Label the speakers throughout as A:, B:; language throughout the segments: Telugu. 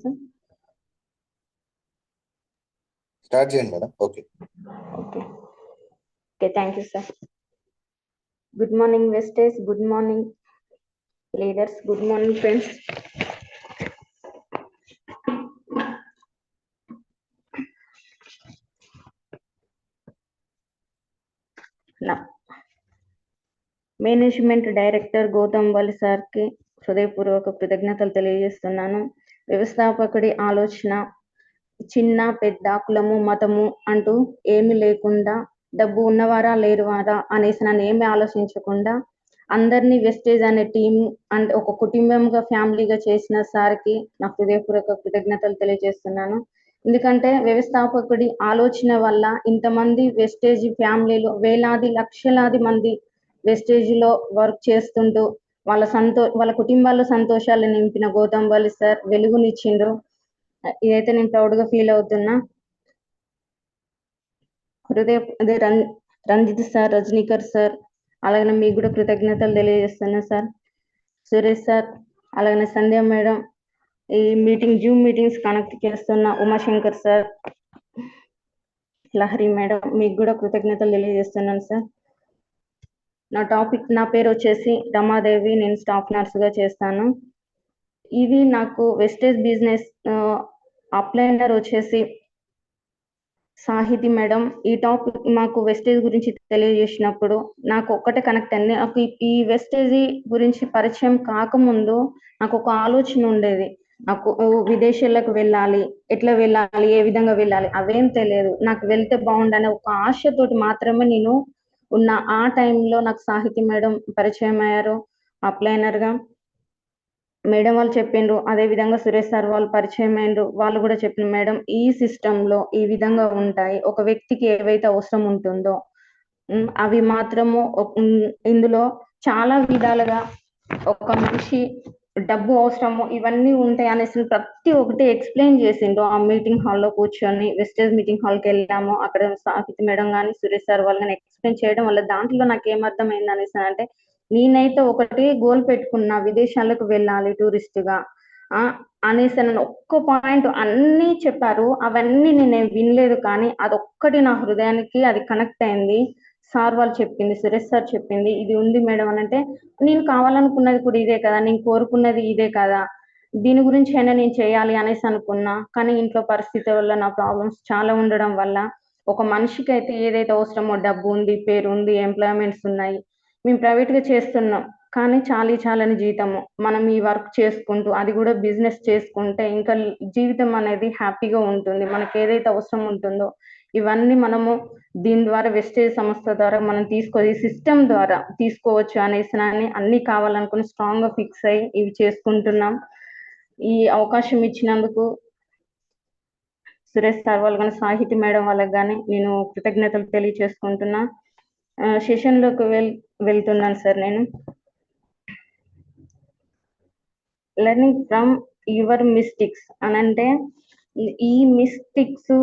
A: సార్?
B: స్టార్ట్ చేయండి madam. Okay
A: okay okay, thank you sir. Good morning Vestige, good morning leaders, good morning friends. Management director Gautam Vali సార్కి హృదయపూర్వక కృతజ్ఞతలు తెలియజేస్తున్నాను. వ్యవస్థాపకుడి ఆలోచన చిన్న పెద్ద కులము మతము అంటూ ఏమి లేకుండా, డబ్బు ఉన్నవారా లేరువారా అనేసి నన్ను ఏమి ఆలోచించకుండా అందరినీ వెస్టేజ్ అనే టీం అండ్ ఒక కుటుంబంగా ఫ్యామిలీగా చేసిన సార్కి నా హృదయపూర్వక కృతజ్ఞతలు తెలియజేస్తున్నాను. ఎందుకంటే వ్యవస్థాపకుడి ఆలోచన వల్ల ఇంతమంది వెస్టేజ్ ఫ్యామిలీలో వేలాది లక్షలాది మంది వెస్టేజ్ లో వర్క్ చేస్తుంటూ వాళ్ళ కుటుంబాల్లో సంతోషాలు నింపిన గౌతమ్ వలి సార్ వెలుగునిచ్చిండ్రు. ఇదైతే నేను ప్రౌడ్ గా ఫీల్ అవుతున్నా. అదే రంజిత్ సార్, రజనీకర్ సార్, అలాగే మీకు కూడా కృతజ్ఞతలు తెలియజేస్తున్నా సార్. సురేష్ సార్, అలాగే సంధ్య మేడం, ఈ మీటింగ్ జూమ్ మీటింగ్స్ కనెక్ట్ చేస్తున్న ఉమాశంకర్ సార్, లహరి మేడం, మీకు కూడా కృతజ్ఞతలు తెలియజేస్తున్నాను సార్. నా పేరు వచ్చేసి రమాదేవి, నేను స్టాఫ్ నర్స్ గా చేస్తాను. ఇది నాకు వెస్టేజ్ బిజినెస్ అప్లైనర్ వచ్చేసి సాహితి మేడం ఈ టాపిక్ మాకు వెస్టేజ్ గురించి తెలియజేసినప్పుడు నాకు ఒక్కటే కనెక్ట్ అయింది. నాకు ఈ వెస్టేజ్ గురించి పరిచయం కాకముందు నాకు ఒక ఆలోచన ఉండేది. నాకు విదేశాలకు వెళ్ళాలి, ఎట్లా వెళ్ళాలి, ఏ విధంగా వెళ్ళాలి అవేం తెలియదు. నాకు వెళ్తే బాగుండనే ఒక ఆశతోటి మాత్రమే నేను ఉన్న. ఆ టైంలో నాకు సాహితి మేడం పరిచయం అయ్యారు అప్లైనర్ గా. మేడం వాళ్ళు చెప్పిండ్రు, అదే విధంగా సురేష్ సార్ వాళ్ళు పరిచయం అయ్యిండ్రు. వాళ్ళు కూడా చెప్పిన మేడం ఈ సిస్టమ్ లో ఈ విధంగా ఉంటాయి, ఒక వ్యక్తికి ఏవైతే అవసరం ఉంటుందో అవి మాత్రము ఇందులో చాలా విధాలుగా ఒక మనిషి డబ్బు అవసరము ఇవన్నీ ఉంటాయి అనేసి ప్రతి ఒక్కటి ఎక్స్ప్లెయిన్ చేసిండ్రు. ఆ మీటింగ్ హాల్లో కూర్చొని వెస్టేజ్ మీటింగ్ హాల్కి వెళ్ళాము. అక్కడ సాహితి మేడం కానీ సురేష్ సార్ వాళ్ళు కానీ ఎక్స్ప్లెయిన్ చేయడం వల్ల దాంట్లో నాకు ఏమర్థమైంది అనేసి అంటే, నేనైతే ఒకటి గోల్ పెట్టుకున్నా, విదేశాలకు వెళ్ళాలి టూరిస్ట్ గా అనేసి నన్ను ఒక్క పాయింట్ అన్నీ చెప్పారు. అవన్నీ నేను వినలేదు, కానీ అదొక్కటి నా హృదయానికి అది కనెక్ట్ అయింది. సార్ వాళ్ళు చెప్పింది, సురేష్ సార్ చెప్పింది ఇది ఉంది మేడం అని అంటే, నేను కావాలనుకున్నది కూడా ఇదే కదా, నేను కోరుకున్నది ఇదే కదా, దీని గురించి అయినా నేను చేయాలి అనేసి అనుకున్నా. కానీ ఇంట్లో పరిస్థితి వల్ల నా ప్రాబ్లమ్స్ చాలా ఉండడం వల్ల ఒక మనిషికి అయితే ఏదైతే అవసరమో డబ్బు ఉంది, పేరు ఉంది, ఎంప్లాయ్మెంట్స్ ఉన్నాయి, మేము ప్రైవేట్ గా చేస్తున్నాం, కానీ చాలని జీతము మనం ఈ వర్క్ చేసుకుంటూ అది కూడా బిజినెస్ చేసుకుంటే ఇంకా జీవితం అనేది హ్యాపీగా ఉంటుంది. మనకి ఏదైతే అవసరం ఉంటుందో ఇవన్నీ మనము దీని ద్వారా వెస్టేజ్ సంస్థ ద్వారా మనం ఈ సిస్టమ్ ద్వారా తీసుకోవచ్చు అనేసి అన్ని కావాలనుకుని స్ట్రాంగ్ గా ఫిక్స్ అయ్యి ఇవి చేసుకుంటున్నాం. ఈ అవకాశం ఇచ్చినందుకు సురేష్ సార్ వాళ్ళు కానీ సాహితి మేడం వాళ్ళకి కానీ నేను కృతజ్ఞతలు తెలియచేసుకుంటున్నా. సెషన్ లోకి వెళ్తున్నాను సార్. నేను లెర్నింగ్ ఫ్రమ్ యువర్ మిస్టేక్స్ అని అంటే, ఈ మిస్టేక్స్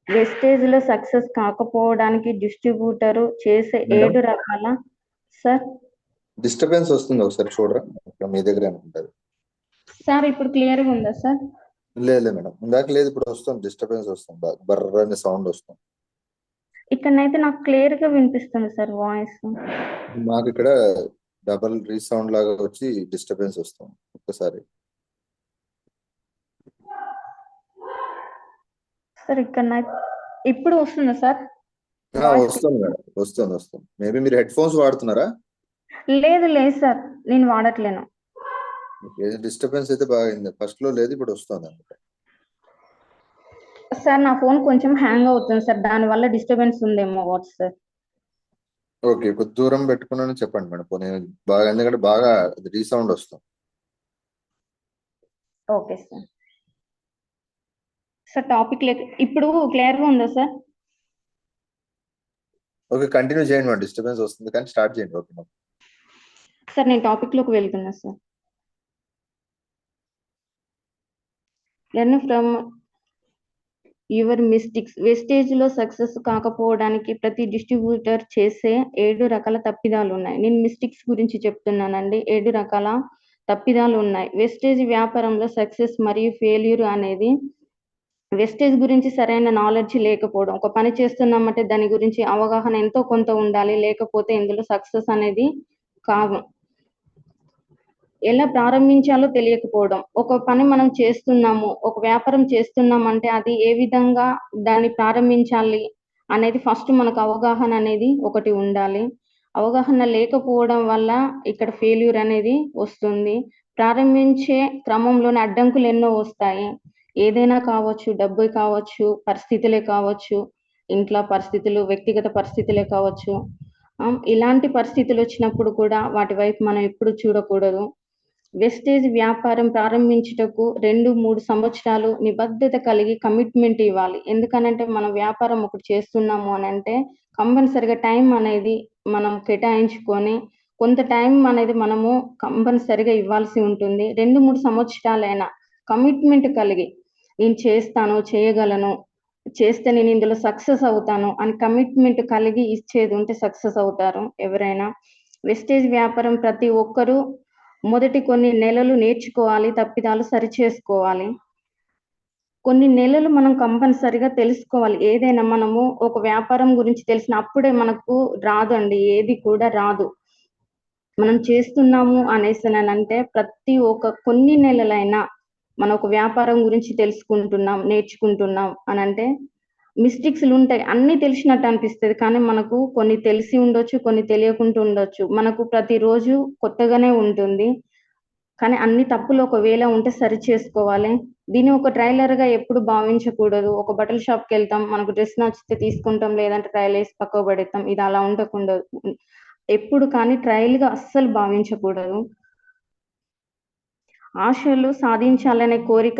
A: వెస్టేజ్ లో సక్సెస్ కాకపోవడానికి డిస్ట్రిబ్యూటర్ చేసే 7 రకాల. సార్
B: డిస్టర్బెన్స్ వస్తుంది, ఒకసారి చూడరా మీ దగ్గర అనుకుంటారు
A: సార్. ఇప్పుడు క్లియర్ గా ఉందా సార్?
B: లేదు మేడం, ఇందాక లేదు, ఇప్పుడు వస్తుంది. డిస్టర్బెన్స్ వస్తుంది, బర్ర అనే సౌండ్ వస్తుంది.
A: ఇక్కడనైతే నాకు క్లియర్ గా వినిపిస్తుంది సార్ వాయిస్.
B: మాకు ఇక్కడ డబల్ రీసౌండ్ లాగా వచ్చి డిస్టర్బెన్స్ వస్తుంది. ఒక్కసారి
A: సార్ ఇక్కడ ఇప్పుడు వస్తుందా సార్?
B: వస్తుంది మేడం, వస్తుంది. మేబీ మీరు హెడ్ ఫోన్స్ వాడుతున్నారా?
A: లేదు సార్, నేను వాడట్లేను.
B: డిస్టర్బెన్స్ అయితే బాగా ఫస్ట్ లో లేదు, ఇప్పుడు వస్తుంది అనమాట.
A: సార్ నా ఫోన్ కొంచెం హ్యాంగ్ అవుతుంది సార్, దాని వల్ల డిస్టర్బెన్స్ ఉందేమో వాట్స్ సార్.
B: ఓకే, కొద్ది దూరం పెట్టుకున్నాను చెప్పండి మేడం, బాగా, ఎందుకంటే బాగా రీసౌండ్ వస్తుంది.
A: Okay sir. సార్ టాపిక్ ఇప్పుడు క్లియర్ గా ఉందా సార్?
B: ఓకే, కంటిన్యూ చేయండి మేడం. డిస్టర్బెన్స్ వస్తుంది కానీ స్టార్ట్ చేయండి. ఓకే
A: సార్, నేను టాపిక్ లోకి వెళ్తున్నా sir. Learn from your mistakes. Vestige లో సక్సెస్ కాకపోవడానికి ప్రతి డిస్ట్రిబ్యూటర్ చేసే 7 రకాల తప్పిదాలు ఉన్నాయి. నేను మిస్టేక్స్ గురించి చెప్తున్నానండి. 7 రకాల తప్పిదాలు ఉన్నాయి. వెస్టేజ్ వ్యాపారంలో సక్సెస్ మరియు ఫెయిల్యూర్ అనేది వెస్టేజ్ గురించి సరైన నాలెడ్జ్ లేకపోవడం. ఒక పని చేస్తున్నామంటే దాని గురించి అవగాహన ఎంతో కొంత ఉండాలి. లేకపోతే ఇందులో సక్సెస్ అనేది కాదు. ఎలా ప్రారంభించాలో తెలియకపోవడం. ఒక పని మనం చేస్తున్నాము, ఒక వ్యాపారం చేస్తున్నామంటే అది ఏ విధంగా దాన్ని ప్రారంభించాలి అనేది ఫస్ట్ మనకు అవగాహన అనేది ఒకటి ఉండాలి. అవగాహన లేకపోవడం వల్ల ఇక్కడ ఫెయిల్యూర్ అనేది వస్తుంది. ప్రారంభించే క్రమంలోనే అడ్డంకులు ఎన్నో వస్తాయి. ఏదైనా కావచ్చు, డబ్బే కావచ్చు, పరిస్థితులే కావచ్చు, ఇంట్లో పరిస్థితులు, వ్యక్తిగత పరిస్థితులే కావచ్చు. ఇలాంటి పరిస్థితులు వచ్చినప్పుడు కూడా వాటి వైపు మనం ఎప్పుడు చూడకూడదు. వెస్టేజ్ వ్యాపారం ప్రారంభించుటకు 2-3 సంవత్సరాలు నిబద్ధత కలిగి కమిట్మెంట్ ఇవ్వాలి. ఎందుకనంటే మనం వ్యాపారం ఒకటి చేస్తున్నాము అనంటే కంపల్సరిగా టైం అనేది మనం కేటాయించుకొని కొంత టైం అనేది మనము కంపల్సరిగా ఇవ్వాల్సి ఉంటుంది. 2-3 సంవత్సరాలైనా కమిట్మెంట్ కలిగి నేను చేస్తాను, చేయగలను, చేస్తే నేను ఇందులో సక్సెస్ అవుతాను అని కమిట్మెంట్ కలిగి ఇచ్చేది ఉంటే సక్సెస్ అవుతారు ఎవరైనా. వెస్టేజ్ వ్యాపారం ప్రతి ఒక్కరూ మొదటి కొన్ని నెలలు నేర్చుకోవాలి, తప్పిదాలు సరిచేసుకోవాలి. కొన్ని నెలలు మనం కంపల్సరిగా తెలుసుకోవాలి. ఏదైనా మనము ఒక వ్యాపారం గురించి తెలిసిన అప్పుడే మనకు రాదండి. ఏది కూడా రాదు. మనం చేస్తున్నాము అనేసనంటే ప్రతి ఒక్క కొన్ని నెలలైనా మనం ఒక వ్యాపారం గురించి తెలుసుకుంటున్నాం, నేర్చుకుంటున్నాం అనంటే మిస్టేక్స్‌లుంటాయి. అన్నీ తెలిసినట్టు అనిపిస్తది. కానీ మనకు కొన్ని తెలిసి ఉండొచ్చు, కొన్ని తెలియకుండా ఉండొచ్చు. మనకు ప్రతిరోజు కొత్తగానే ఉంటుంది. కానీ అన్ని తప్పులు ఒకవేళ ఉంటే సరిచేసుకోవాలి. దీన్ని ఒక ట్రైలర్‌గా ఎప్పుడు భావించకూడదు. ఒక బట్టల షాప్‌కెళ్తాం. మనకు డ్రెస్ నచ్చితే తీసుకుంటాం. లేదంటే ట్రయలేసి పక్కకు పడేత్తాం. ఇది అలా ఉండకుండదు. ఎప్పుడు కానీ ట్రయల్‌గా అస్సలు భావించకూడదు. ఆశలు సాధించాలనే కోరిక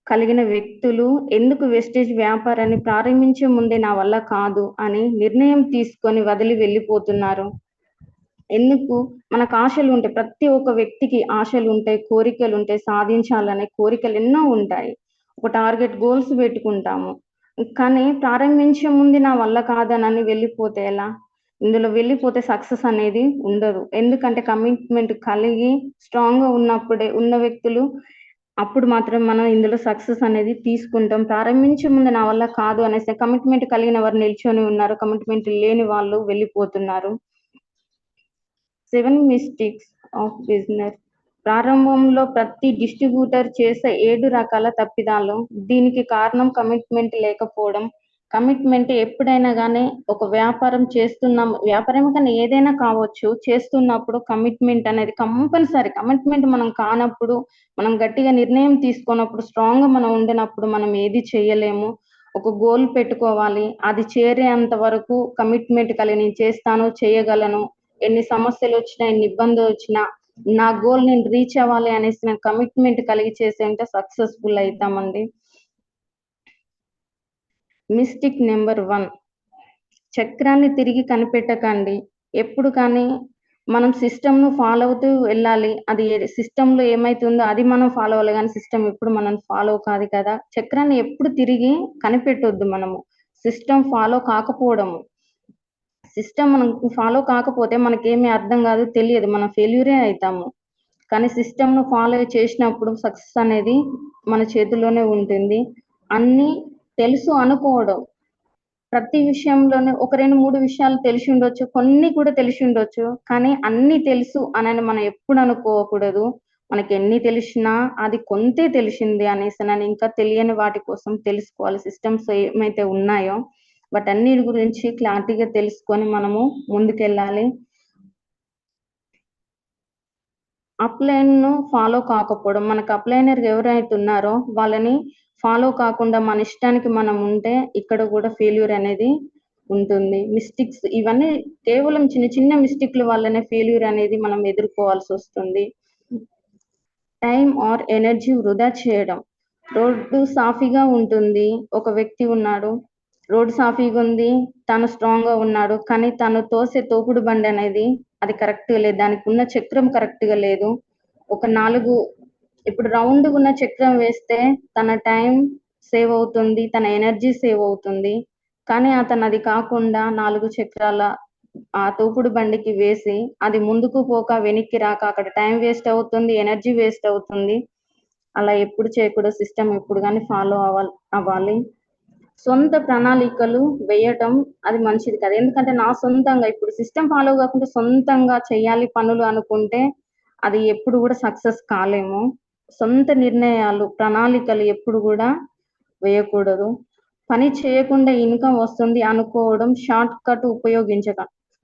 A: కలిగిన వ్యక్తులు ఎందుకు వెస్టేజ్ వ్యాపారాన్ని ప్రారంభించే ముందే నా వల్ల కాదు అని నిర్ణయం తీసుకొని వదిలి వెళ్ళిపోతున్నారు. ఎందుకు? మనకు ఆశలుంటాయి. ప్రతి ఒక్క వ్యక్తికి ఆశలుంటాయి, కోరికలుంటాయి, సాధించాలనే కోరికలు ఎన్నో ఉంటాయి. ఒక టార్గెట్ గోల్స్ పెట్టుకుంటాము. కానీ ప్రారంభించే ముందు నా వల్ల కాదనని వెళ్ళిపోతే ఎలా? ఇందులో వెళ్ళిపోతే సక్సెస్ అనేది ఉండదు. ఎందుకంటే కమిట్మెంట్ కలిగి స్ట్రాంగ్‌గా ఉన్న వ్యక్తులు అప్పుడు మాత్రం మనం ఇందులో సక్సెస్ అనేది తీసుకుంటాం. ప్రారంభించే ముందు నా వల్ల కాదు అనేసి కమిట్మెంట్ కలిగిన వారు నిల్చొని ఉన్నారు. కమిట్మెంట్ లేని వాళ్ళు వెళ్ళిపోతున్నారు. 7 మిస్టేక్స్ ఆఫ్ బిజినెస్. ప్రారంభంలో ప్రతి డిస్ట్రిబ్యూటర్ చేసే 7 రకాల తప్పిదాలు. దీనికి కారణం కమిట్మెంట్ లేకపోవడం. కమిట్మెంట్ ఎప్పుడైనా గానీ ఒక వ్యాపారం చేస్తున్నాం, వ్యాపారమే కానీ ఏదైనా కావచ్చు. చేస్తున్నప్పుడు కమిట్మెంట్ అనేది కంపల్సరీ. కమిట్మెంట్ మనం కానప్పుడు, మనం గట్టిగా నిర్ణయం తీసుకోనప్పుడు, స్ట్రాంగ్‌గా మనం ఉండనప్పుడు మనం ఏది చేయలేము. ఒక గోల్ పెట్టుకోవాలి. అది చేరేంత వరకు కమిట్మెంట్ కలిగి నేను చేస్తాను, చేయగలను. ఎన్ని సమస్యలొచ్చినా, ఎన్ని ఇబ్బందులొచ్చినా నా గోల్ నేను రీచ్ అవ్వాలి అనేసి నేను కమిట్మెంట్ కలిగి చేసి ఉంటే సక్సెస్‌ఫుల్ అయితామండి. మిస్టేక్ నెంబర్ 1 చక్రాన్ని తిరిగి కనిపెట్టకండి. ఎప్పుడు కానీ మనం సిస్టమ్‌ను ఫాలో అవుతూ వెళ్ళాలి. అది సిస్టమ్‌లో ఏమైతుందో అది మనం ఫాలో అవ్వాలి గానీ సిస్టమ్ ఎప్పుడు మనల్ని ఫాలో కాదు కదా! చక్రాన్ని ఎప్పుడు తిరిగి కనిపెట్టొద్దు మనము. సిస్టమ్ ఫాలో కాకపోవడము. సిస్టమ్ మనం ఫాలో కాకపోతే మనకేమి అర్థం గాదు, తెలియదు. మనం ఫెయిల్యూరే అయితాము. కానీ సిస్టమ్‌ను ఫాలో చేసినప్పుడు సక్సెస్ అనేది మన చేతుల్లోనే ఉంటుంది. అన్నీ తెలుసు అనుకోవడం. ప్రతి విషయంలోనూ ఒక 2, 3 విషయాలు తెలిసుండొచ్చు. కొన్ని కూడా తెలిసుండొచ్చు. కానీ అన్నీ తెలుసు అనని మనం ఎప్పుడు అనుకోకూడదు. మనకెన్ని తెలిసినా అది కొంతే తెలిసింది అనేసనని ఇంకా తెలియని వాటి కోసం తెలుసుకోవాలి. సిస్టమ్స్ ఏమైతే ఉన్నాయో వాటన్నిటి గురించి క్లారిటీగా తెలుసుకొని మనము ముందుకెళ్ళాలి. అప్‌లైన్‌ను ఫాలో కాకపోవడం. మనకు అప్‌లైనర్ ఎవరైతే ఉన్నారో వాళ్ళని ఫాలో కాకుండా మన ఇష్టానికి మనం ఉంటే ఇక్కడ కూడా ఫెయిల్యూర్ అనేది ఉంటుంది. మిస్టేక్స్ ఇవన్నీ కేవలం చిన్న చిన్న మిస్టేక్‌ల వల్లనే ఫెయిల్యూర్ అనేది మనం ఎదుర్కోవాల్సొస్తుంది. టైమ్ ఆర్ ఎనర్జీ వృధా చేయడం. రోడ్డు సాఫీగా ఉంటుంది. ఒక వ్యక్తి ఉన్నాడు. రోడ్ సాఫీగుంది. తను స్ట్రాంగ్‌గా ఉన్నాడు. కానీ తను తోసే తోపుడు బండనేది అది కరెక్ట్‌గా లేదు. దానికున్న చక్రం కరెక్ట్‌గా లేదు. ఒక 4 ఇప్పుడు రౌండ్‌గున్న చక్రం వేస్తే తన టైం సేవ్ అవుతుంది. తన ఎనర్జీ సేవ్ అవుతుంది. కానీ అతను అది కాకుండా 4 చక్రాల ఆ తోపుడు బండికి వేసి అది ముందుకు పోక వెనక్కి రాక అక్కడ టైం వేస్ట్ అవుతుంది, ఎనర్జీ వేస్ట్ అవుతుంది. అలా ఎప్పుడు చేయకూడదు. సిస్టమ్ ఎప్పుడు కానీ ఫాలో అవ్వాలి. సొంత ప్రణాళికలు వేయటం అది మంచిది కాదు. ఎందుకంటే నా సొంతంగా ఇప్పుడు సిస్టమ్ ఫాలో కాకుండా సొంతంగా చేయాలి పనులు అనుకుంటే అది ఎప్పుడు కూడా సక్సెస్ కాలేము. సొంత నిర్ణయాలు, ప్రణాళికలు ఎప్పుడు కూడా వేయకూడదు. పని చేయకుండా ఇన్కమ్ వస్తుంది అనుకోవడం షార్ట్ కట్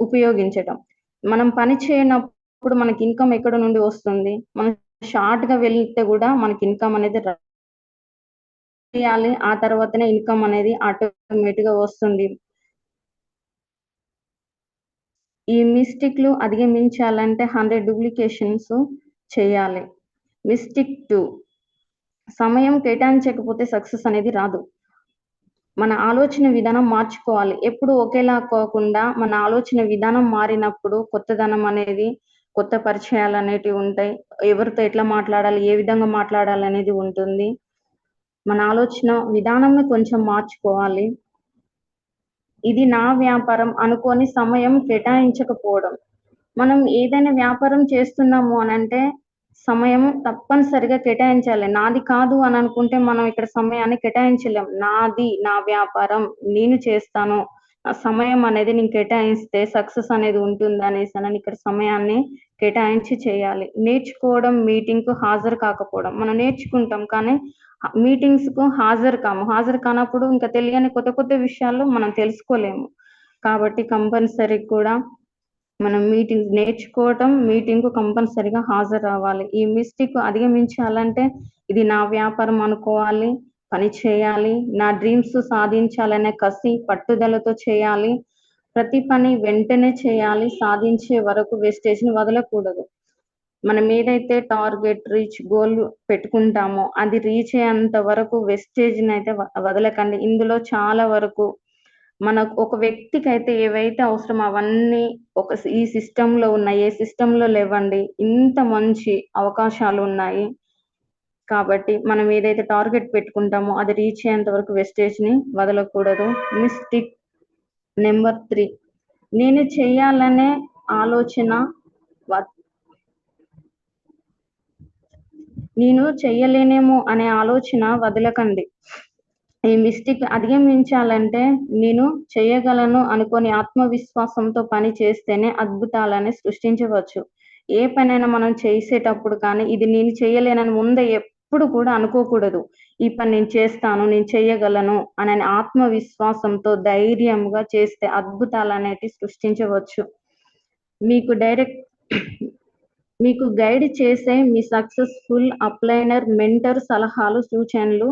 A: ఉపయోగించటం. మనం పని చేయనప్పుడు మనకి ఇన్కమ్ ఎక్కడ నుండి వస్తుంది? మనం షార్ట్‌గా వెళ్తే కూడా మనకి ఇన్కమ్ అనేది చేయాలి. ఆ తర్వాతనే ఇన్కమ్ అనేది ఆటోమేటిక్‌గా వస్తుంది. ఈ మిస్టేక్‌లు అధిగమించాలంటే 100 డూప్లికేషన్స్ చేయాలి. మిస్టేక్ 2 సమయం కేటాయించకపోతే సక్సెస్ అనేది రాదు. మన ఆలోచన విధానం మార్చుకోవాలి. ఎప్పుడు ఒకేలా కాకుండా మన ఆలోచన విధానం మారినప్పుడు కొత్తదనం అనేది, కొత్త పరిచయాలనేటివి ఉంటాయి. ఎవరితో ఎట్లా మాట్లాడాలి, ఏ విధంగా మాట్లాడాలనేది ఉంటుంది. మన ఆలోచన విధానంని కొంచెం మార్చుకోవాలి. ఇది నా వ్యాపారం అనుకోని సమయం కేటాయించకపోవడం. మనం ఏదైనా వ్యాపారం చేస్తున్నాము అనంటే సమయం తప్పనిసరిగా కేటాయించాలి. నాది కాదు అని అనుకుంటే మనం ఇక్కడ సమయాన్ని కేటాయించలేం. నాది, నా వ్యాపారం, నేను చేస్తాను. ఆ సమయం అనేది నేను కేటాయిస్తే సక్సెస్ అనేది ఉంటుందనేసనని ఇక్కడ సమయాన్ని కేటాయించి చేయాలి. నేర్చుకోవడం, మీటింగ్‌కు హాజరు కాకపోవడం. మనం నేర్చుకుంటాం కానీ మీటింగ్స్‌కు హాజరు కాము. హాజరు కానప్పుడు ఇంకా తెలియని కొత్త కొత్త విషయాలు మనం తెలుసుకోలేము. కాబట్టి కంపల్సరీ కూడా మనం నేర్చుకోవటం, మీటింగ్‌కు కంపల్సరీగా హాజరవ్వాలి. ఈ మిస్టేక్ అధిగమించాలంటే ఇది నా వ్యాపారం అనుకోవాలి, పని చేయాలి, నా డ్రీమ్స్ సాధించాలనే కసి, పట్టుదలతో చేయాలి. ప్రతి పని వెంటనే చేయాలి. సాధించే వరకు వేస్టేజ్‌ని వదలకూడదు. మనం ఏదైతే టార్గెట్, గోల్ పెట్టుకుంటామో అది రీచ్ అయ్యేంత వరకు వేస్టేజ్‌నైతే వదలకండి. ఇందులో చాలా వరకు మనకు ఒక వ్యక్తికైతే ఏవైతే అవసరమో అవన్నీ ఈ సిస్టమ్‌లో ఉన్నాయి. ఏ సిస్టమ్‌లో లేవండి. ఇంత మంచి అవకాశాలున్నాయి. కాబట్టి మనం ఏదైతే టార్గెట్ పెట్టుకుంటామో అది రీచ్ అయ్యేంత వరకు వేస్టేజ్‌ని వదలకూడదు. మిస్టేక్ నెంబర్ 3 నేను చేయాలనే ఆలోచన వ నేను చెయ్యలేనేమో అనే ఆలోచన వదలకండి. ఈ మిస్టేక్ అధిగమించాలంటే నేను చేయగలను అనుకోని ఆత్మవిశ్వాసంతో పని చేస్తేనే అద్భుతాలని సృష్టించవచ్చు. ఏ పనైనా మనం చేసేటప్పుడు కానీ ఇది నేను చేయలేనని ముందే ఎప్పుడు కూడా అనుకోకూడదు. ఈ పని నేను చేస్తాను, నేను చేయగలను అనే ఆత్మవిశ్వాసంతో ధైర్యంగా చేస్తే అద్భుతాలనేటివి సృష్టించవచ్చు. మీకు మీకు గైడ్ చేసే మీ సక్సెస్‌ఫుల్ అప్లైనర్, మెంటర్ సలహాలు, సూచనలు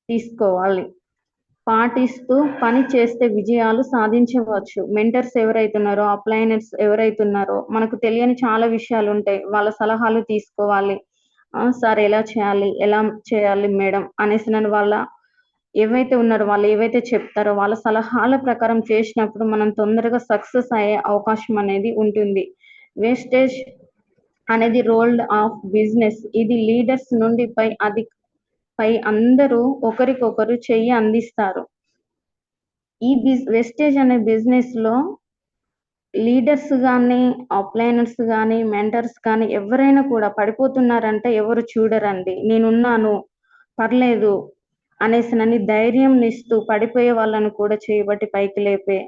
A: తీసుకోవాలి. పాటిస్తూ పని చేస్తే విజయాలు సాధించవచ్చు. మెంటర్స్ ఎవరైతున్నారో, అప్లైనర్స్ ఎవరైతున్నారో మనకు తెలియని చాలా విషయాలుంటాయి. వాళ్ళ సలహాలు తీసుకోవాలి. సార్ ఎలా చేయాలి? ఎలా చేయాలి మేడం? అనేసి ఏవైతే ఉన్నారో వాళ్ళు ఏవైతే చెప్తారో వాళ్ళ సలహాల ప్రకారం చేసినప్పుడు మనం తొందరగా సక్సెస్ అయ్యే అవకాశం అనేది ఉంటుంది. వేస్టేజ్ అనేది రోల్డ్ ఆఫ్ బిజినెస్. ఇది లీడర్స్ నుండి పై అందరూ ఒకరికొకరు చెయ్యి అందిస్తారు. ఈ వెస్టేజ్ అనే బిజినెస్‌లో లీడర్స్ గాని, అప్లైనర్స్ గాని, మెంటర్స్ కానీ ఎవరైనా కూడా పడిపోతున్నారంటే ఎవరు చూడరండి. నేనున్నాను, పర్లేదు అనేసినని ధైర్యంనిస్తూ పడిపోయే వాళ్ళను కూడా చేయబట్టి పైకి లేపే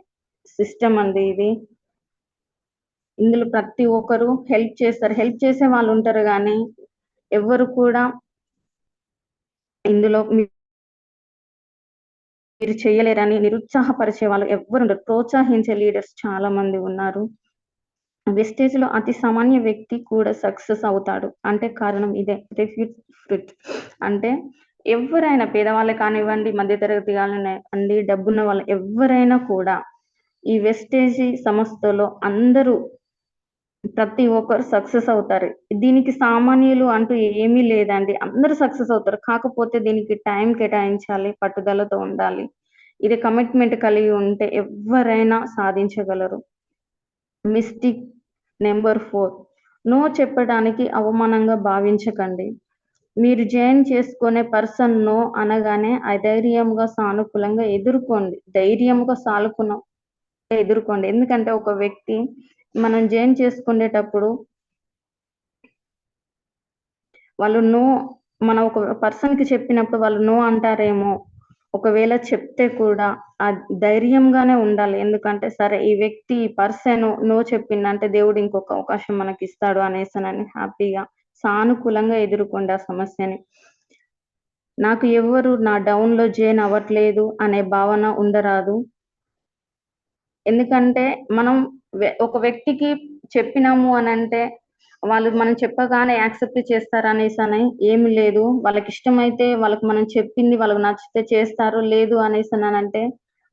A: సిస్టమ్ అండి ఇది. ఇందులో ప్రతి ఒక్కరు హెల్ప్ చేస్తారు. హెల్ప్ చేసే వాళ్ళుంటారు గానీ, ఎవ్వరు కూడా ఇందులో మీరు చేయలేరని నిరుత్సాహపరిచే వాళ్ళు ఎవ్వరుండరు. ప్రోత్సహించే లీడర్స్ చాలా మంది ఉన్నారు. వెస్టేజ్‌లో అతి సామాన్య వ్యక్తి కూడా సక్సెస్ అవుతాడు. అంటే కారణం ఇదే. ఫ్రిట్ అంటే ఎవ్వరైనా పేదవాళ్ళే కానివ్వండి, మధ్య తరగతి కానివ్వండి, డబ్బున్న వాళ్ళు ఎవ్వరైనా కూడా ఈ వెస్టేజీ సంస్థలో అందరూ ప్రతి ఒక్కరు సక్సెస్ అవుతారు. దీనికి సామాన్యులు అంటూ ఏమీ లేదండి. అందరూ సక్సెస్ అవుతారు. కాకపోతే దీనికి టైం కేటాయించాలి, పట్టుదలతో ఉండాలి. ఇది కమిట్మెంట్ కలిగి ఉంటే ఎవ్వరైనా సాధించగలరు. మిస్టేక్ నెంబర్ 4 నో చెప్పడానికి అవమానంగా భావించకండి. మీరు జాయిన్ చేసుకునే పర్సన్ నో అనగానే అధైర్యంగా, సానుకూలంగా ఎదుర్కోండి. ధైర్యంగా ఎదుర్కోండి. ఎందుకంటే ఒక వ్యక్తి మనం జాయిన్ చేసుకునేటప్పుడు వాళ్ళు నో, మనం ఒక పర్సన్‌కి చెప్పినప్పుడు వాళ్ళు నో అంటారేమో. ఒకవేళ చెప్తే కూడా ధైర్యంగానే ఉండాలి. ఎందుకంటే సరే ఈ వ్యక్తి, ఈ పర్సన్ నో చెప్పిండంటే దేవుడు ఇంకొక అవకాశం మనకిస్తాడు అనేసనని హ్యాపీగా, సానుకూలంగా ఎదుర్కోండి ఆ సమస్యని. నాకు ఎవ్వరు నా డౌన్‌లో జాయిన్ అవ్వట్లేదు అనే భావన ఉండరాదు. ఎందుకంటే మనం ఒక వ్యక్తికి చెప్పినాము అనంటే వాళ్ళు మనం చెప్పగానే యాక్సెప్ట్ చేస్తారనేసని ఏమి లేదు. వాళ్ళకిష్టమైతే వాళ్ళకి మనం చెప్పింది వాళ్ళకి నచ్చితే చేస్తారు. లేదు అనేసనంటే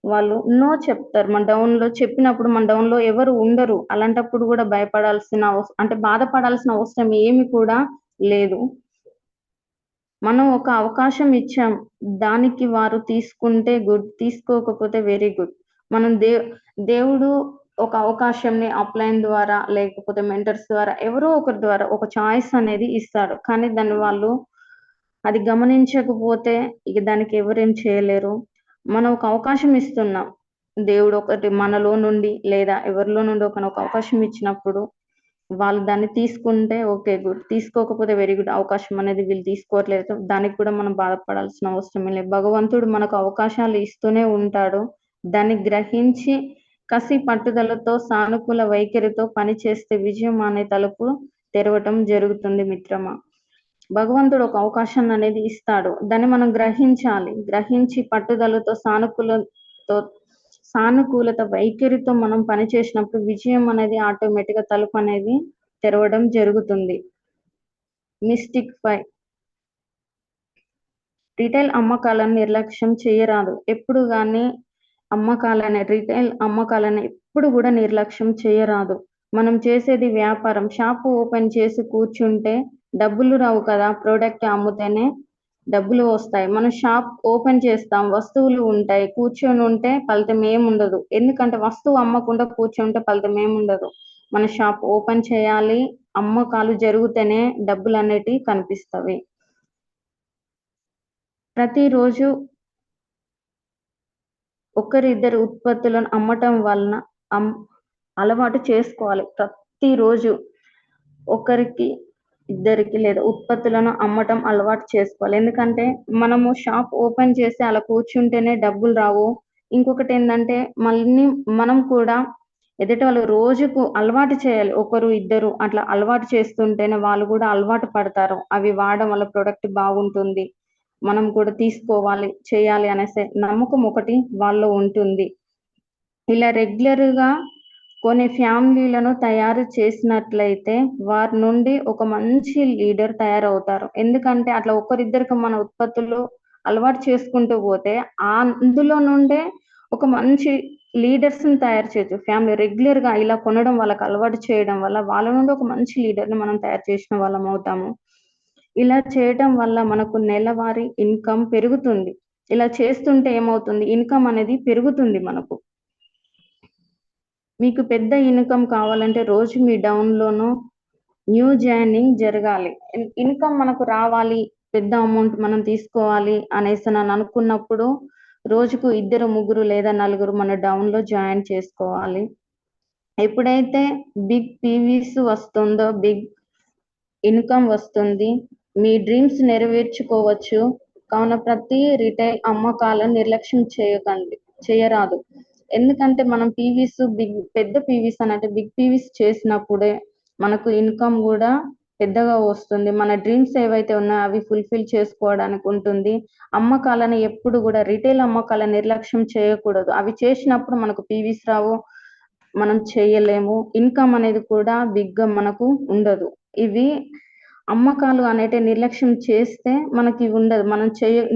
A: వాళ్ళు నో చెప్తారు. మన డౌన్‌లో చెప్పినప్పుడు మన డౌన్‌లో ఎవరు ఉండరు. అలాంటప్పుడు గూడా భయపడాల్సిన అంటే బాధపడాల్సిన అవసరం ఏమి కూడా లేదు. మనం ఒక అవకాశం ఇచ్చాం. దానికి వారు తీసుకుంటే గుడ్. తీసుకోకపోతే వెరీ గుడ్. మనం దేవుడు ఒక అవకాశంని అప్‌లైన్ ద్వారా, లేకపోతే మెంటర్స్ ద్వారా, ఎవరో ఒకరి ద్వారా ఒక చాయిస్ అనేది ఇస్తాడు. కానీ దాన్ని వాళ్ళు అది గమనించకపోతే ఇక దానికి ఎవరేం చేయలేరు. మనం ఒక అవకాశం ఇస్తున్నాం. దేవుడు ఒకటి మనలో నుండి లేదా ఎవరిలో నుండి ఒక అవకాశం ఇచ్చినప్పుడు వాళ్ళు దాన్ని తీసుకుంటే ఓకే. గుడ్. తీసుకోకపోతే వెరీ గుడ్. అవకాశం అనేది వీళ్ళు తీసుకోవట్లేదు. దానికి కూడా మనం బాధపడాల్సిన అవసరమే లేదు. భగవంతుడు మనకు అవకాశాలు ఇస్తూనే ఉంటాడు. దాన్ని గ్రహించి కసి పట్టుదలతో, సానుకూల వైఖరితో పనిచేస్తే విజయం అనే తలుపు తెరవటం జరుగుతుంది మిత్రమా. భగవంతుడు ఒక అవకాశాన్ని అనేది ఇస్తాడు. దాన్ని మనం గ్రహించాలి. గ్రహించి పట్టుదలతో, సానుకూలత వైఖరితో మనం పని చేసినప్పుడు విజయం అనేది ఆటోమేటిక్‌గా తలుపు అనేది తెరవడం జరుగుతుంది. మిస్టిక్ 5 రిటైల్ అమ్మకాలను నిర్లక్ష్యం చేయరాదు. ఎప్పుడు గాని రిటైల్ అమ్మకాలను ఎప్పుడు గూడా నిర్లక్ష్యం చేయరాదు. మనం చేసేది వ్యాపారం. షాపు ఓపెన్ చేసి కూర్చుంటే డబ్బులు రావు కదా! ప్రొడక్ట్ అమ్ముతేనే డబ్బులు వస్తాయి. మనం షాప్ ఓపెన్ చేస్తాం. వస్తువులు ఉంటాయి. కూర్చొనుంటే ఫలితం ఏముండదు. ఎందుకంటే వస్తువు అమ్మకుండా కూర్చుంటే ఫలితం ఏముండదు. మన షాప్ ఓపెన్ చేయాలి. అమ్మకాలు జరిగితేనే డబ్బులనేటివి కనిపిస్తవి. ప్రతిరోజు ఒకరిద్దరు ఉత్పత్తులను అమ్మటం వలన అలవాటు చేసుకోవాలి. ప్రతిరోజు ఒకరికి, ఇద్దరికి లేదా ఉత్పత్తులను అమ్మటం అలవాటు చేసుకోవాలి. ఎందుకంటే మనము షాప్ ఓపెన్ చేసి అలా కూర్చుంటేనే డబ్బులు రావు. ఇంకొకటేందంటే మనం కూడా ఎదుటి వాళ్ళు రోజుకు అలవాటు చేయాలి. ఒకరు, ఇద్దరు అట్లా అలవాటు చేస్తుంటేనే వాళ్ళు కూడా అలవాటు పడతారు. అవి వాడడం వల్ల ప్రొడక్ట్ బాగుంటుంది. మనం కూడా తీసుకోవాలి, చేయాలి అనేసే నమ్మకం ఒకటి వాళ్ళలో ఉంటుంది. ఇలా రెగ్యులర్‌గా కొన్ని ఫ్యామిలీలను తయారు చేసినట్లయితే వారి నుండి ఒక మంచి లీడర్ తయారవుతారు. ఎందుకంటే అట్లా ఒకరిద్దరికి మన ఉత్పత్తులు అలవాటు చేసుకుంటూ పోతే అందులో నుండే ఒక మంచి లీడర్స్‌ని తయారు చేయొచ్చు. ఫ్యామిలీ రెగ్యులర్‌గా ఇలా కొనడం వాళ్ళకి అలవాటు చేయడం వల్ల వాళ్ళ నుండి ఒక మంచి లీడర్‌ని మనం తయారు చేసిన వాళ్ళం అవుతాము. ఇలా చేయటం వల్ల మనకు నెలవారీ ఇన్‌కమ్ పెరుగుతుంది. ఇలా చేస్తుంటే ఏమవుతుంది? ఇన్‌కమ్ అనేది పెరుగుతుంది మనకు. మీకు పెద్ద ఇన్‌కమ్ కావాలంటే రోజు మీ డౌన్‌లోనో న్యూ జాయినింగ్ జరగాలి. ఇన్‌కమ్ మనకు రావాలి, పెద్ద అమౌంట్ మనం తీసుకోవాలి అనేసనని అనుకున్నప్పుడు రోజుకు ఇద్దరు, ముగ్గురు లేదా నలుగురు మన డౌన్‌లో జాయిన్ చేసుకోవాలి. ఎప్పుడైతే బిగ్ పీవీస్ వస్తుందో, బిగ్ ఇన్‌కమ్ వస్తుంది. మీ డ్రీమ్స్ నెరవేర్చుకోవచ్చు. కావున ప్రతి రిటైల్ అమ్మకాలను నిర్లక్ష్యం చేయరాదు. ఎందుకంటే మనం పెద్ద పీవీస్ అనంటే బిగ్ పీవీస్ చేసినప్పుడే మనకు ఇన్‌కమ్ గూడా పెద్దగా వస్తుంది. మన డ్రీమ్స్ ఏవైతే ఉన్నాయో అవి ఫుల్‌ఫిల్ చేసుకోవడానికి ఉంటుంది. అమ్మకాలను ఎప్పుడు గూడా రిటైల్ అమ్మకాలను నిర్లక్ష్యం చేయకూడదు. అవి చేసినప్పుడు మనకు పీవీస్ రావు. మనం చేయలేము. ఇన్‌కమ్ అనేది కూడా బిగ్‌గా మనకు ఉండదు. ఇవి అమ్మకాలు అనేటివి నిర్లక్ష్యం చేస్తే మనకివి ఉండదు.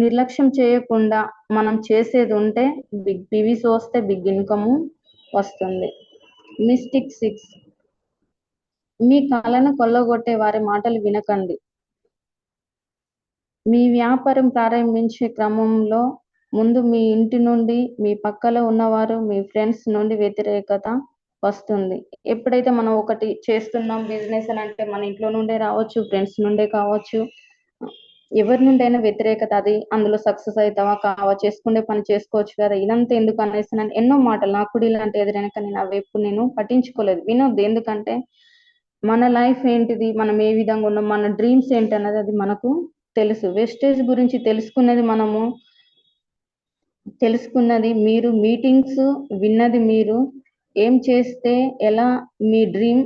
A: నిర్లక్ష్యం చేయకుండా మనం చేసేదుంటే బిగ్ పీవీస్ వస్తే బిగ్ ఇన్‌కము వస్తుంది. మిస్టిక్ 6 మీ కలను కొల్లగొట్టే వారి మాటలు వినకండి. మీ వ్యాపారం ప్రారంభించే క్రమంలో ముందు మీ ఇంటి నుండి, మీ పక్కలో ఉన్నవారు, మీ ఫ్రెండ్స్ నుండి వ్యతిరేకత వస్తుంది. ఎప్పుడైతే మనం ఒకటి చేస్తున్నాం బిజినెస్ అనంటే మన ఇంట్లో నుండే రావచ్చు, ఫ్రెండ్స్ నుండే కావచ్చు. ఎవరి నుండైనా వ్యతిరేకత, అది అందులో సక్సెస్ అవుతావా కావా, చేసుకునే పని చేసుకోవచ్చు కదా, ఇదంతా ఎందుకు అనేసి నన్ను ఎన్నో మాటలు నాకు కూడా ఇలాంటి ఎదురైనా, కానీ నా వైపు నేను పట్టించుకోలేదు, వినొద్దు. ఎందుకంటే మన లైఫ్ ఏంటిది, మనం ఏ విధంగా ఉన్నాం, మన డ్రీమ్స్ ఏంటన్నది అది మనకు తెలుసు. వెస్టేజ్ గురించి తెలుసుకున్నది మీరు, మీటింగ్స్ విన్నది మీరు, ఏం చేస్తే ఎలా మీ డ్రీమ్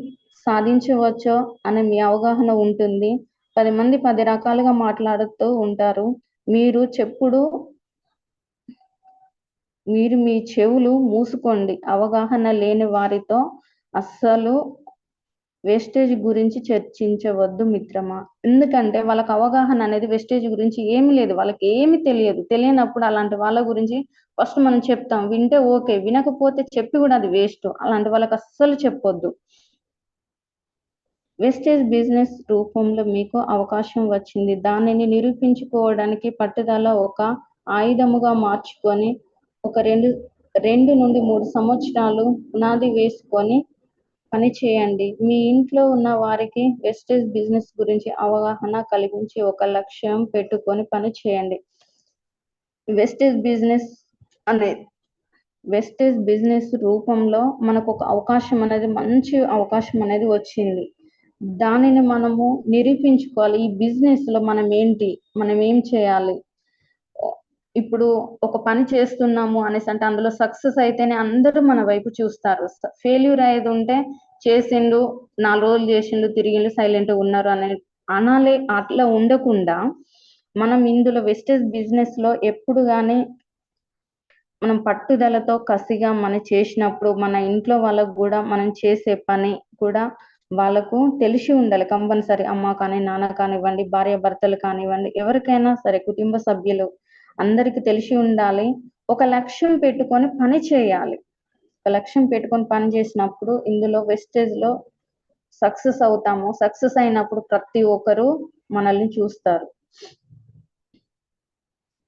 A: సాధించవచ్చో అనే మీ అవగాహన ఉంటుంది. 10 మంది 10 రకాలుగా మాట్లాడుతూ ఉంటారు. మీరు మీ చెవులు మూసుకోండి. అవగాహన లేని వారితో అస్సలు వేస్టేజ్ గురించి చర్చించవద్దు మిత్రమా. ఎందుకంటే వాళ్ళకి అవగాహన అనేది వేస్టేజ్ గురించి ఏమీ లేదు, వాళ్ళకి ఏమి తెలియదు. తెలియనప్పుడు అలాంటి వాళ్ళ గురించి ఫస్ట్ మనం చెప్తాం, వింటే ఓకే, వినకపోతే చెప్పి కూడా అది వేస్ట్. అలాంటి వాళ్ళకి అస్సలు చెప్పొద్దు. వెస్టేజ్ బిజినెస్ రూపంలో మీకు అవకాశం వచ్చింది, దానిని నిరూపించుకోవడానికి పట్టుదల ఒక ఆయుధముగా మార్చుకొని ఒక 2 నుండి 3 సంవత్సరాలు పునాది వేసుకొని పని చేయండి. మీ ఇంట్లో ఉన్న వారికి వెస్టేజ్ బిజినెస్ గురించి అవగాహన కలిగించి ఒక లక్ష్యం పెట్టుకొని పని చేయండి. వెస్టేజ్ బిజినెస్ రూపంలో మనకు ఒక అవకాశం అనేది, మంచి అవకాశం అనేది వచ్చింది. దానిని మనము నిరూపించుకోవాలి. ఈ బిజినెస్ లో మనం ఏంటి, మనం ఏం చేయాలి. ఇప్పుడు ఒక పని చేస్తున్నాము అనేసి అంటే అందులో సక్సెస్ అయితేనే అందరూ మన వైపు చూస్తారు. ఫెయిల్యూర్ అయ్యేది ఉంటే చేసిండు, 4 రోజులు చేసిండు, తిరిగిండు, సైలెంట్ ఉన్నారు అనాలి. అట్లా ఉండకుండా మనం ఇందులో వెస్టేజ్ బిజినెస్ లో ఎప్పుడు కానీ మనం పట్టుదలతో కసిగా మనం చేసినప్పుడు మన ఇంట్లో వాళ్ళకు కూడా మనం చేసే పని కూడా వాళ్ళకు తెలిసి ఉండాలి కంపల్సరీ. అమ్మ కానీ, నాన్న కానివ్వండి, భార్య భర్తలు కానివ్వండి, ఎవరికైనా సరే కుటుంబ సభ్యులు అందరికి తెలిసి ఉండాలి. ఒక లక్ష్యం పెట్టుకొని పని చేయాలి. ఒక లక్ష్యం పెట్టుకొని పని చేసినప్పుడు ఇందులో వెస్టేజ్ లో సక్సెస్ అవుతాము. సక్సెస్ అయినప్పుడు ప్రతి ఒక్కరు మనల్ని చూస్తారు.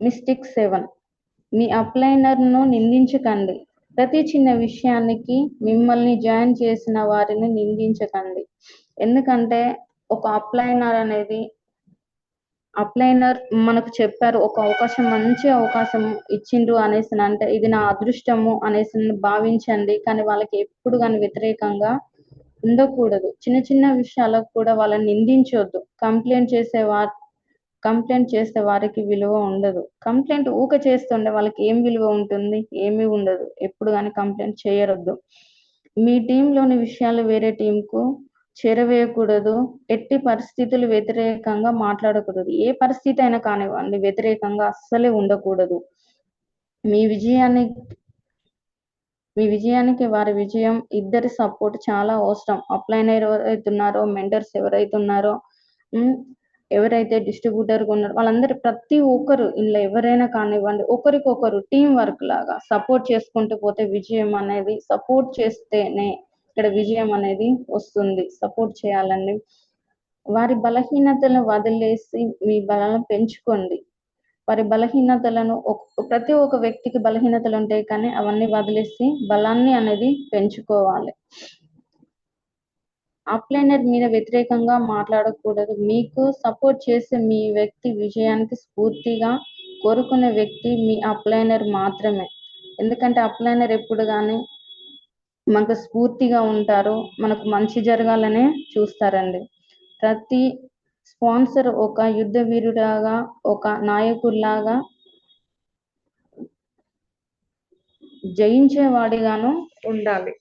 A: మిస్టేక్ 7, మీ అప్లైనర్ను నిందించకండి. ప్రతి చిన్న విషయానికి మిమ్మల్ని జాయిన్ చేసిన వారిని నిందించకండి. ఎందుకంటే ఒక అప్లైనర్ మనకు చెప్పారు, ఒక అవకాశం, మంచి అవకాశం ఇచ్చిండ్రు అనేసి అంటే ఇది నా అదృష్టము అనేసి భావించండి. కానీ వాళ్ళకి ఎప్పుడు కానీ వ్యతిరేకంగా ఉండకూడదు. చిన్న చిన్న విషయాలకు కూడా వాళ్ళని నిందించొద్దు. కంప్లైంట్ చేస్తే వారికి విలువ ఉండదు. కంప్లైంట్ ఊక చేస్తుండే వాళ్ళకి ఏం విలువ ఉంటుంది, ఏమీ ఉండదు. ఎప్పుడు కానీ కంప్లైంట్ చేయరొద్దు. మీ టీంలోని విషయాలు వేరే టీంకు చేరవేయకూడదు. ఎట్టి పరిస్థితులు వ్యతిరేకంగా మాట్లాడకూడదు. ఏ పరిస్థితి అయినా కానివ్వండి, వ్యతిరేకంగా అస్సలే ఉండకూడదు. మీ విజయానికి వారి విజయం, ఇద్దరి సపోర్ట్ చాలా అవసరం. అప్లైనర్ ఎవరైతున్నారో, మెంటర్స్ ఎవరైతున్నారో, ఎవరైతే డిస్ట్రిబ్యూటర్ ఉన్నారో వాళ్ళందరూ ప్రతి ఒక్కరు ఇందులో ఎవరైనా కానివ్వండి, ఒకరికొకరు టీం వర్క్ లాగా సపోర్ట్ చేసుకుంటూ పోతే విజయం అనేది, సపోర్ట్ చేస్తేనే ఇక్కడ విజయం అనేది వస్తుంది. సపోర్ట్ చేయాలండి. వారి బలహీనతలను వదిలేసి మీ బలాలను పెంచుకోండి. వారి బలహీనతలను ప్రతి ఒక్క వ్యక్తికి బలహీనతలు ఉంటాయి, కానీ అవన్నీ వదిలేసి బలాన్ని అనేది పెంచుకోవాలి. అప్లైనర్ మీద వ్యతిరేకంగా మాట్లాడకూడదు. మీకు సపోర్ట్ చేసే మీ వ్యక్తి విజయానికి స్ఫూర్తిగా కోరుకునే వ్యక్తి మీ అప్లైనర్ మాత్రమే. ఎందుకంటే అప్లైనర్ ఎప్పుడు కానీ మనకు స్ఫూర్తిగా ఉంటారు, మనకు మంచి జరగాలనే చూస్తారండి. ప్రతి స్పాన్సర్ ఒక యుద్ధ వీరులాగా, ఒక నాయకుల్లాగా, జయించేవాడిగాను ఉండాలి.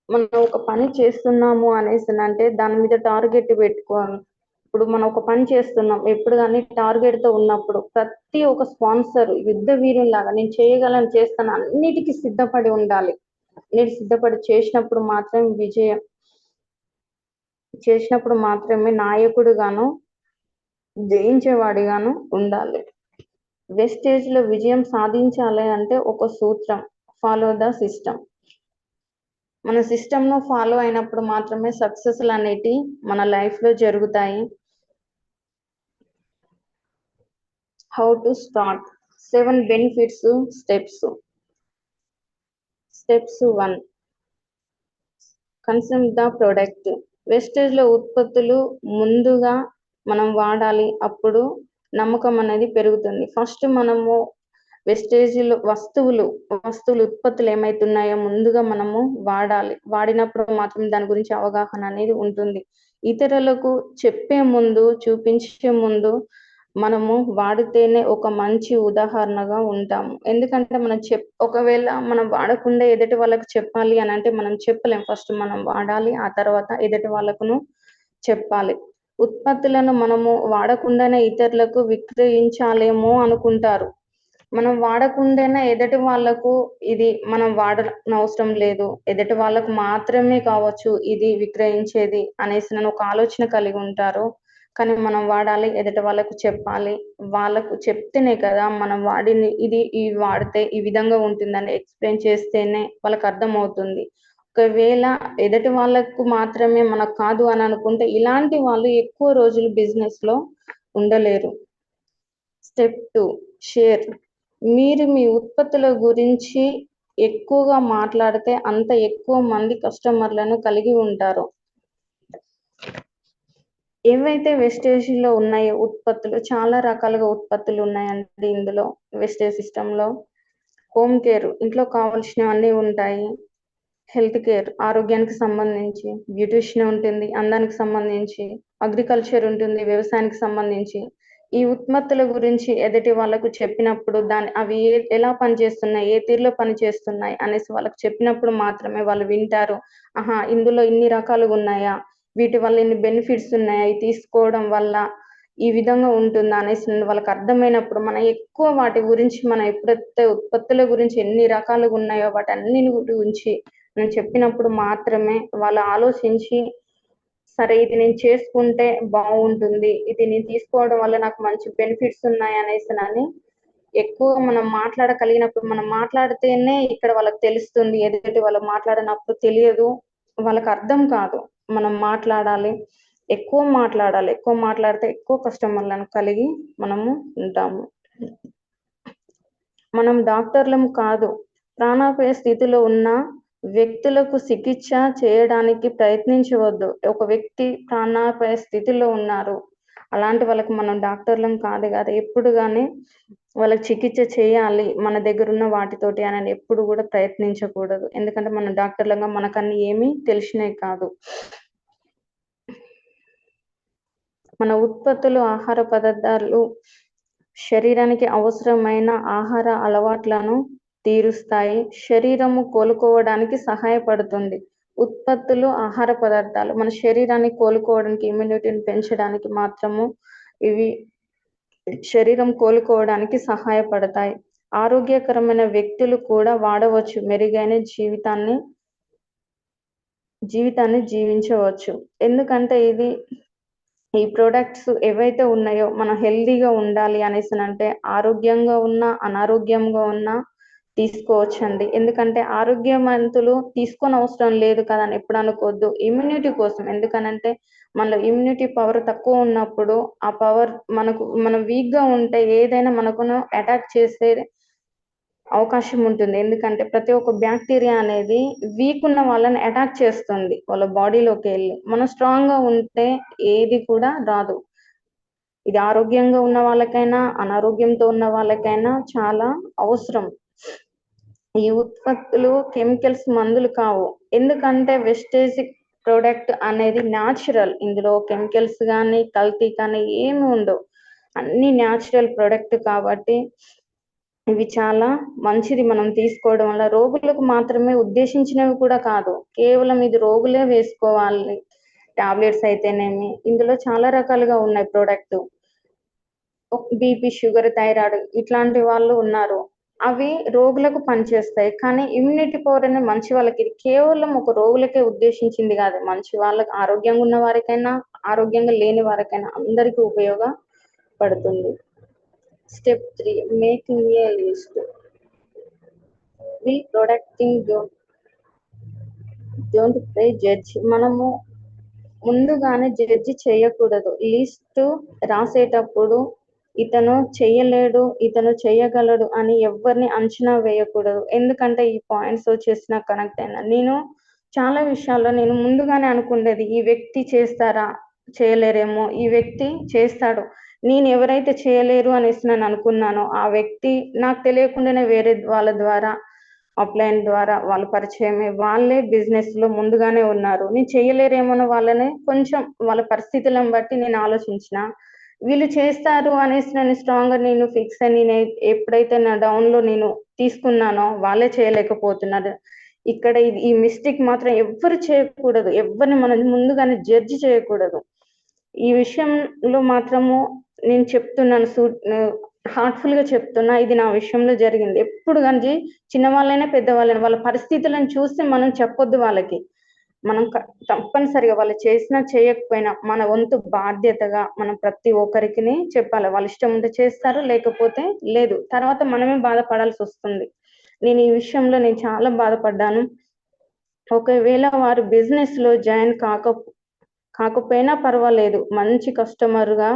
A: మనం ఒక పని చేస్తున్నాము అనేసి అంటే దాని మీద టార్గెట్ పెట్టుకోవాలి. ఇప్పుడు మనం ఒక పని చేస్తున్నాం, ఎప్పుడు కానీ టార్గెట్ తో ఉన్నప్పుడు ప్రతి ఒక్క స్పాన్సర్ యుద్ధ వీరులాగా నేను చేయగలను, చేస్తాను, అన్నిటికీ సిద్ధపడి ఉండాలి. నేను సిద్ధపడి చేసినప్పుడు మాత్రమే నాయకుడుగాను, జయించేవాడిగాను ఉండాలి. వెస్టేజ్ లో విజయం సాధించాలి అంటే ఒక సూత్రం, ఫాలో ద సిస్టమ్. మన సిస్టమ్ ను ఫాలో అయినప్పుడు మాత్రమే సక్సెస్ అనేటి మన లైఫ్ లో జరుగుతాయి. How to start 7 benefits steps. Steps 1, consume the product. Vestige లో ఉత్పత్తులు ముందుగా మనం వాడాలి. అప్పుడు నమ్మకం అనేది పెరుగుతుంది. ఫస్ట్ మనము వెస్టేజ్‌లో వస్తువులు ఉత్పత్తులు ఏమైతున్నాయో ముందుగా మనము వాడాలి. వాడినప్పుడు మాత్రం దాని గురించి అవగాహన అనేది ఉంటుంది. ఇతరులకు చెప్పే ముందు, చూపించే ముందు మనము వాడితేనే ఒక మంచి ఉదాహరణగా ఉంటాము. ఎందుకంటే ఒకవేళ మనం వాడకుండా ఎదుటి వాళ్ళకి చెప్పాలి అనంటే మనం చెప్పలేం. ఫస్ట్ మనం వాడాలి. ఆ తర్వాత ఎదుటి వాళ్ళకును చెప్పాలి. ఉత్పత్తులను మనము వాడకుండానే ఇతరులకు విక్రయించాలేమో అనుకుంటారు. మనం వాడకుండానే ఎదుటి వాళ్ళకు ఇది మనం వాడనవసరం లేదు. ఎదుటి వాళ్ళకు మాత్రమే కావచ్చు ఇది విక్రయించేది అనేసి ఒక ఆలోచన కలిగి ఉంటారు. కానీ మనం వాడాలి, ఎదుటి వాళ్ళకు చెప్పాలి. వాళ్ళకు చెప్తేనే కదా మనం ఇది వాడితే ఈ విధంగా ఉంటుందని ఎక్స్‌ప్లెయిన్ చేస్తేనే వాళ్ళకి అర్థమవుతుంది. ఒకవేళ ఎదుటి వాళ్ళకు మాత్రమే మనకు కాదు అని అనుకుంటే ఇలాంటి వాళ్ళు ఎక్కువ రోజులు బిజినెస్‌లో ఉండలేరు. Step 2 share. మీరు మీ ఉత్పత్తుల గురించి ఎక్కువగా మాట్లాడితే అంత ఎక్కువ మంది కస్టమర్లను కలిగి ఉంటారు. ఏవైతే వెస్టేజ్‌లో ఉన్నాయో ఉత్పత్తులు చాలా రకాలుగా ఉత్పత్తులు ఉన్నాయండి ఇందులో వెస్టేజ్ సిస్టమ్‌లో. హోమ్ కేర్ ఇంట్లో కావాల్సినవన్నీ ఉంటాయి. హెల్త్ కేర్ ఆరోగ్యానికి సంబంధించి, బ్యూటీషియన్ ఉంటుంది అందానికి సంబంధించి, అగ్రికల్చర్ ఉంటుంది వ్యవసాయానికి సంబంధించి. ఈ ఉత్పత్తుల గురించి ఎదుటి వాళ్ళకు చెప్పినప్పుడు అవి ఎలా పనిచేస్తున్నాయి, ఏ తీరులో పనిచేస్తున్నాయి అనేసి వాళ్ళకి చెప్పినప్పుడు మాత్రమే వాళ్ళు వింటారు. ఆహా! ఇందులో ఇన్ని రకాలుగున్నాయా? వీటి వల్ల ఇన్ని బెనిఫిట్స్ ఉన్నాయా? ఇవి తీసుకోవడం వల్ల ఈ విధంగా ఉంటుందా అనేసి వాళ్ళకి అర్థమైనప్పుడు మనం ఎక్కువ వాటి గురించి మనం ఎప్పుడైతే ఉత్పత్తుల గురించి ఎన్ని రకాలుగున్నాయో వాటన్నిటి గురించి మనం చెప్పినప్పుడు మాత్రమే వాళ్ళు ఆలోచించి, సరే ఇది నేను చేసుకుంటే బావుంటుంది. ఇది నేను తీసుకోవడం వల్ల నాకు మంచి బెనిఫిట్స్ ఉన్నాయనేసినని ఎక్కువ మనం మాట్లాడగలిగినప్పుడు మనం మాట్లాడితేనే ఇక్కడ వాళ్ళకి తెలుస్తుంది. ఎదుటి వాళ్ళు మాట్లాడనప్పుడు తెలియదు. వాళ్ళకి అర్థం కాదు. మనం మాట్లాడాలి. ఎక్కువ మాట్లాడాలి. ఎక్కువ మాట్లాడితే ఎక్కువ కస్టమర్‌లను కలిగి మనము ఉంటాము. మనం డాక్టర్లం కాదు. ప్రాణాపాయ స్థితిలో ఉన్న వ్యక్తులకు చికిత్స చేయడానికి ప్రయత్నించవద్దు. ఒక వ్యక్తి ప్రాణాపాయ స్థితిలో ఉన్నారు. అలాంటి వాళ్ళకి మనం డాక్టర్లం కాదు కదా! ఎప్పుడు గాని వాళ్ళకి చికిత్స చేయాలి. మన దగ్గరున్న వాటితోటి అని ఎప్పుడు గూడా ప్రయత్నించకూడదు. ఎందుకంటే మనం డాక్టర్లంగా మనకన్నీ ఏమీ తెలిసినయి కాదు. మన ఉత్పత్తులు, ఆహార పదార్థాలు శరీరానికి అవసరమైన ఆహార అలవాట్లను తీరుస్తాయి. శరీరము కోలుకోవడానికి సహాయపడుతుంది. ఉత్పత్తులు, ఆహార పదార్థాలు మన శరీరాన్ని కోలుకోవడానికి, ఇమ్యూనిటీని పెంచడానికి మాత్రము ఇవి శరీరం కోలుకోవడానికి సహాయపడతాయి. ఆరోగ్యకరమైన వ్యక్తులు కూడా వాడవచ్చు. మెరుగైన జీవితాన్ని జీవించవచ్చు. ఎందుకంటే ఈ ప్రొడక్ట్స్ ఏవైతే ఉన్నాయో మనం హెల్తీగా ఉండాలి అనేసినంటే ఆరోగ్యంగా ఉన్నా, అనారోగ్యంగా ఉన్నా తీసుకోవచ్చండి. ఎందుకంటే ఆరోగ్యవంతులు తీసుకోనవసరం లేదు కదా అని ఎప్పుడు అనుకోవద్దు. ఇమ్యూనిటీ కోసం ఎందుకనంటే మనలో ఇమ్యూనిటీ పవర్ తక్కువ ఉన్నప్పుడు ఆ పవర్ మనం వీక్‌గా ఉంటే ఏదైనా మనకును అటాక్ చేసే అవకాశం ఉంటుంది. ఎందుకంటే ప్రతి ఒక్క బ్యాక్టీరియా అనేది వీక్ ఉన్న వాళ్ళని అటాక్ చేస్తుంది. వాళ్ళ బాడీలోకెళ్ళి. మనం స్ట్రాంగ్‌గా ఉంటే ఏది కూడా రాదు. ఇది ఆరోగ్యంగా ఉన్న వాళ్ళకైనా, అనారోగ్యంతో ఉన్న వాళ్ళకైనా చాలా అవసరం. ఈ ఉత్పత్తులు కెమికల్స్ మందులు కావు. ఎందుకంటే వెస్టేజ్ ప్రొడక్ట్ అనేది న్యాచురల్. ఇందులో కెమికల్స్ గానీ, కల్తీ కానీ ఏమి ఉండవు. అన్నీ న్యాచురల్ ప్రొడక్ట్ కాబట్టి ఇవి చాలా మంచిది మనం తీసుకోవడం వల్ల. రోగులకు మాత్రమే ఉద్దేశించినవి కూడా కాదు. కేవలం ఇది రోగులే వేసుకోవాలి. టాబ్లెట్స్ అయితేనేమి, ఇందులో చాలా రకాలుగా ఉన్నాయి ప్రొడక్ట్. బీపీ, షుగర్, థైరాయిడ్ ఇట్లాంటి వాళ్ళు ఉన్నారు. అవి రోగులకు పనిచేస్తాయి. కానీ ఇమ్యూనిటీ పవర్ అనేది మంచి వాళ్ళకి ఇది కేవలం ఒక రోగులకే ఉద్దేశించింది కాదు. మంచి వాళ్ళకి ఆరోగ్యంగా ఉన్న వారికైనా, ఆరోగ్యంగా లేని వారికైనా అందరికీ ఉపయోగపడుతుంది. Step 3 making a list. Protecting don't play judge. మనము ముందుగానే జడ్జి చేయకూడదు. లిస్ట్ రాసేటప్పుడు ఇతను చెయ్యలేడు, ఇతను చెయ్యగలడు అని ఎవ్వరిని అంచనా వేయకూడదు. ఎందుకంటే ఈ పాయింట్స్ వచ్చేసి నాకు కనెక్ట్ అయినా. నేను చాలా విషయాల్లో నేను ముందుగానే అనుకునేది ఈ వ్యక్తి చేస్తారా? చేయలేరేమో, ఈ వ్యక్తి చేస్తాడు. నేను ఎవరైతే చేయలేరు అనేసి నేను అనుకున్నానో ఆ వ్యక్తి నాకు తెలియకుండానే వేరే వాళ్ళ ద్వారా అప్లైన్ ద్వారా వాళ్ళ పరిచయమే వాళ్ళే బిజినెస్ లో ముందుగానే ఉన్నారు. నేను చేయలేరేమో వాళ్ళని కొంచెం వాళ్ళ పరిస్థితులను బట్టి నేను ఆలోచించిన వీళ్ళు చేస్తారు అనేసి నేను స్ట్రాంగ్ గా నేను ఫిక్స్ అని నేను ఎప్పుడైతే నా డౌన్ లో నేను తీసుకున్నానో వాళ్ళే చేయలేకపోతున్నారు. ఇక్కడ ఈ మిస్టేక్ మాత్రం ఎవ్వరు చేయకూడదు. ఎవరిని మనం ముందుగానే జడ్జి చేయకూడదు. ఈ విషయంలో మాత్రము నేను చెప్తున్నాను, హార్ట్ఫుల్ గా చెప్తున్నా. ఇది నా విషయంలో జరిగింది. ఎప్పుడు కానీ చిన్నవాళ్ళైనా పెద్దవాళ్ళైనా వాళ్ళ పరిస్థితులను చూసి మనం చెప్పొద్దు వాళ్ళకి. మనం తప్పనిసరిగా వాళ్ళు చేసినా చేయకపోయినా మన వంతు బాధ్యతగా మనం ప్రతి ఒక్కరికి చెప్పాలి. వాళ్ళ ఇష్టం ఉంటే చేస్తారు, లేకపోతే లేదు. తర్వాత మనమే బాధపడాల్సి వస్తుంది. నేను ఈ విషయంలో నేను చాలా బాధపడ్డాను. ఒకవేళ వారు బిజినెస్ లో జాయిన్ కాకపోయినా పర్వాలేదు, మంచి కస్టమర్ గా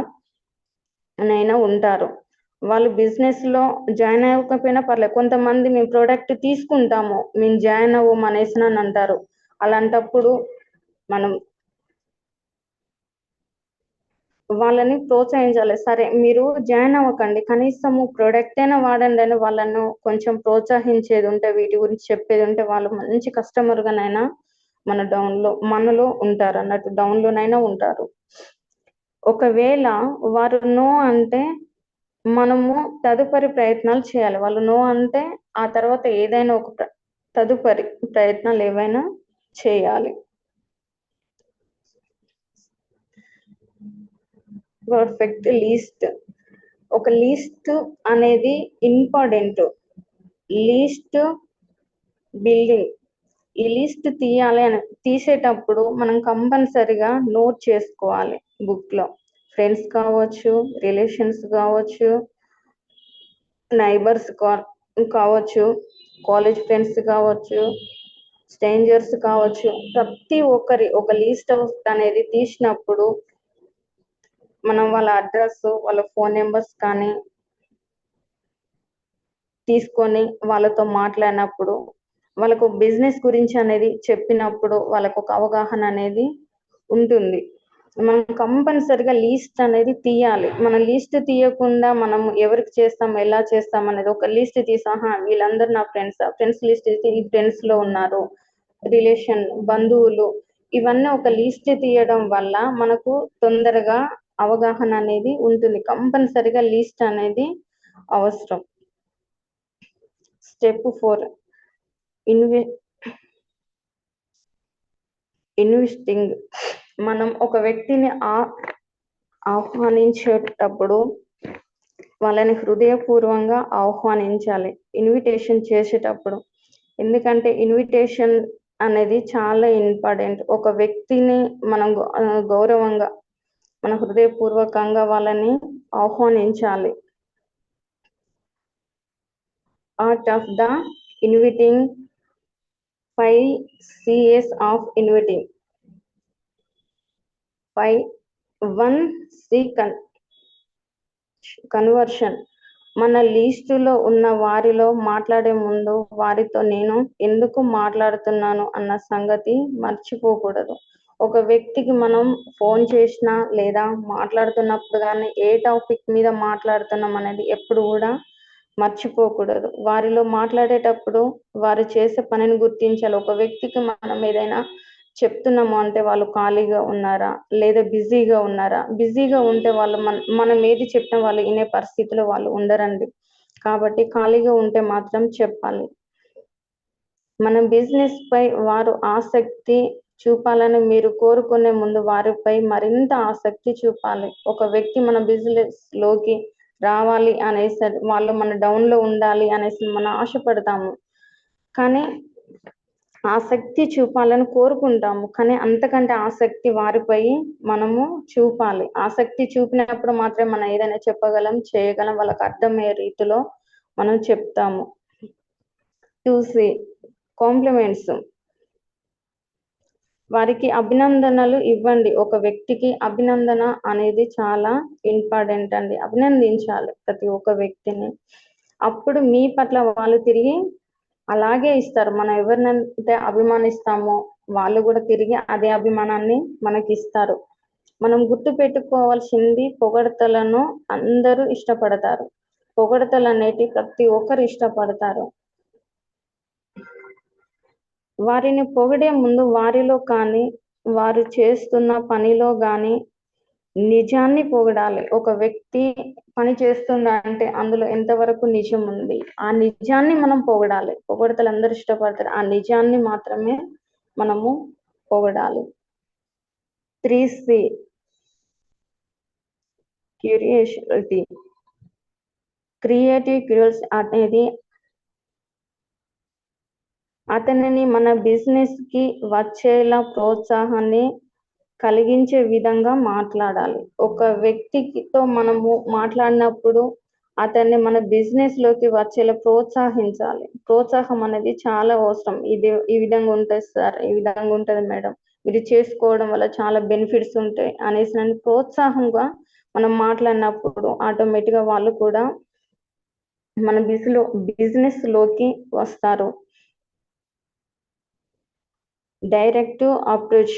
A: నైనా ఉంటారు. వాళ్ళు బిజినెస్ లో జాయిన్ అవ్వకపోయినా పర్లేదు. కొంతమంది మేము ప్రోడక్ట్ తీసుకుంటాము, మేము జాయిన్ అవ్వము అనేసి అని అంటారు. అలాంటప్పుడు మనం వాళ్ళని ప్రోత్సహించాలి. సరే మీరు జాయిన్ అవ్వకండి, కనీసము ప్రోడక్ట్ అయినా వాడండి అని వాళ్ళను కొంచెం ప్రోత్సహించేది ఉంటే, వీటి గురించి చెప్పేది ఉంటే వాళ్ళు మంచి కస్టమర్ గానైనా మనలో ఉంటారు అన్నట్టు, డౌన్ లోనైనా ఉంటారు. ఒకవేళ వారు నో అంటే మనము తదుపరి ప్రయత్నాలు చేయాలి. వాళ్ళు నో అంటే ఆ తర్వాత ఏదైనా ఒక తదుపరి ప్రయత్నాలు ఏవైనా చేయాలి. Perfect least. ఒక లీస్ట్ అనేది ఇంపార్టెంట్. Least building. ఈ లిస్ట్ తీసేటప్పుడు మనం కంపల్సరిగా నోట్ చేసుకోవాలి బుక్ లో. ఫ్రెండ్స్ కావచ్చు, రిలేషన్స్ కావచ్చు, నైబర్స్ కావచ్చు, కాలేజ్ ఫ్రెండ్స్ కావచ్చు, స్ట్రేంజర్స్ కావచ్చు, ప్రతి ఒక్కరి ఒక లిస్ట్ అనేది తీసినప్పుడు మనం వాళ్ళ అడ్రస్, వాళ్ళ ఫోన్ నెంబర్స్ కానీ తీసుకొని వాళ్ళతో మాట్లాడినప్పుడు, వాళ్ళకు బిజినెస్ గురించి అనేది చెప్పినప్పుడు వాళ్ళకు ఒక అవగాహన అనేది ఉంటుంది. మనం కంపల్సరిగా లీస్ట్ అనేది తీయాలి. మనం లీస్ట్ తీయకుండా మనం ఎవరికి చేస్తాం, ఎలా చేస్తాం అనేది ఒక లీస్ట్ తీసాహా వీళ్ళందరూ నా ఫ్రెండ్స్ లిస్ట్ తీసి ఈ ఫ్రెండ్స్ లో ఉన్నారు, రిలేషన్, బంధువులు, ఇవన్నీ ఒక లిస్ట్ తీయడం వల్ల మనకు తొందరగా అవగాహన అనేది ఉంటుంది. కంపల్సరిగా లిస్ట్ అనేది అవసరం. Step 4 investing. మనం ఒక వ్యక్తిని ఆహ్వానించేటప్పుడు వాళ్ళని హృదయపూర్వంగా ఆహ్వానించాలి ఇన్విటేషన్ చేసేటప్పుడు. ఎందుకంటే ఇన్విటేషన్ అనేది చాలా ఇంపార్టెంట్. ఒక వ్యక్తిని మనం గౌరవంగా మన హృదయపూర్వకంగా వాళ్ళని ఆహ్వానించాలి. Art of the inviting, 5 C's of inviting. 1 C conversion. మన లిస్టులో ఉన్న వారిలో మాట్లాడే ముందు వారితో నేను ఎందుకు మాట్లాడుతున్నాను అన్న సంగతి మర్చిపోకూడదు. ఒక వ్యక్తికి మనం ఫోన్ చేసినా లేదా మాట్లాడుతున్నప్పుడు కానీ ఏ టాపిక్ మీద మాట్లాడుతున్నాం అనేది ఎప్పుడు కూడా మర్చిపోకూడదు. వారిలో మాట్లాడేటప్పుడు వారు చేసే పనిని గుర్తించాలి. ఒక వ్యక్తికి మనం ఏదైనా చెప్తున్నాము అంటే వాళ్ళు ఖాళీగా ఉన్నారా లేదా బిజీగా ఉన్నారా. బిజీగా ఉంటే వాళ్ళు మనం ఏది చెప్పినా వాళ్ళు వినే పరిస్థితిలో వాళ్ళు ఉండరండి. కాబట్టి ఖాళీగా ఉంటే మాత్రం చెప్పాలి. మన బిజినెస్ పై వారు ఆసక్తి చూపాలని మీరు కోరుకునే ముందు వారిపై మరింత ఆసక్తి చూపాలి. ఒక వ్యక్తి మన బిజినెస్ లోకి రావాలి అనేసి వాళ్ళు మన డౌన్ లో ఉండాలి అనేసి మనం ఆశపడతాము, కానీ ఆసక్తి చూపాలని కోరుకుంటాము, కానీ అంతకంటే ఆసక్తి వారిపై మనము చూపాలి. ఆసక్తి చూపినప్పుడు మాత్రమే మనం ఏదైనా చెప్పగలం, చేయగలం, వాళ్ళకి అర్థమయ్యే రీతిలో మనం చెప్తాము. 2C compliments. వారికి అభినందనలు ఇవ్వండి. ఒక వ్యక్తికి అభినందన అనేది చాలా ఇంపార్టెంట్ అండి. అభినందించాలి ప్రతి ఒక్క వ్యక్తిని. అప్పుడు మీ పట్ల వాళ్ళు తిరిగి అలాగే ఇస్తారు. మనం ఎవరినంటే అభిమానిస్తామో వాళ్ళు కూడా తిరిగి అదే అభిమానాన్ని మనకి ఇస్తారు. మనం గుర్తు పెట్టుకోవాల్సింది పొగడ్తలను అందరూ ఇష్టపడతారు. పొగడ్తలు అనేటివి ప్రతి ఒక్కరు ఇష్టపడతారు. వారిని పొగిడే ముందు వారిలో కానీ వారు చేస్తున్న పనిలో గాని నిజాన్ని పొగడాలి. ఒక వ్యక్తి పని చేస్తుందంటే అందులో ఎంతవరకు నిజం ఉంది, ఆ నిజాన్ని మనం పొగడాలి. పొగడ్తలు అందరూ ఇష్టపడతారు, ఆ నిజాన్ని మాత్రమే మనము పొగడాలి. 3C క్యూరియాసిటీ, క్రియేటివ్ క్యూరియాసిటీ అనేది అతనిని మన బిజినెస్ కి వచ్చేలా ప్రోత్సాహాన్ని కలిగించే విధంగా మాట్లాడాలి. ఒక వ్యక్తితో మనము మాట్లాడినప్పుడు అతన్ని మన బిజినెస్ లోకి వచ్చేలా ప్రోత్సహించాలి. ప్రోత్సాహం అనేది చాలా అవసరం. ఇది ఈ విధంగా ఉంటుంది సార్, ఈ విధంగా ఉంటుంది మేడం, ఇది చేసుకోవడం వల్ల చాలా బెనిఫిట్స్ ఉంటాయి అనేసి నన్ను ప్రోత్సాహంగా మనం మాట్లాడినప్పుడు ఆటోమేటిక్ గా వాళ్ళు కూడా మన బిజినెస్ లోకి వస్తారు. డైరెక్ట్ అప్రోచ్,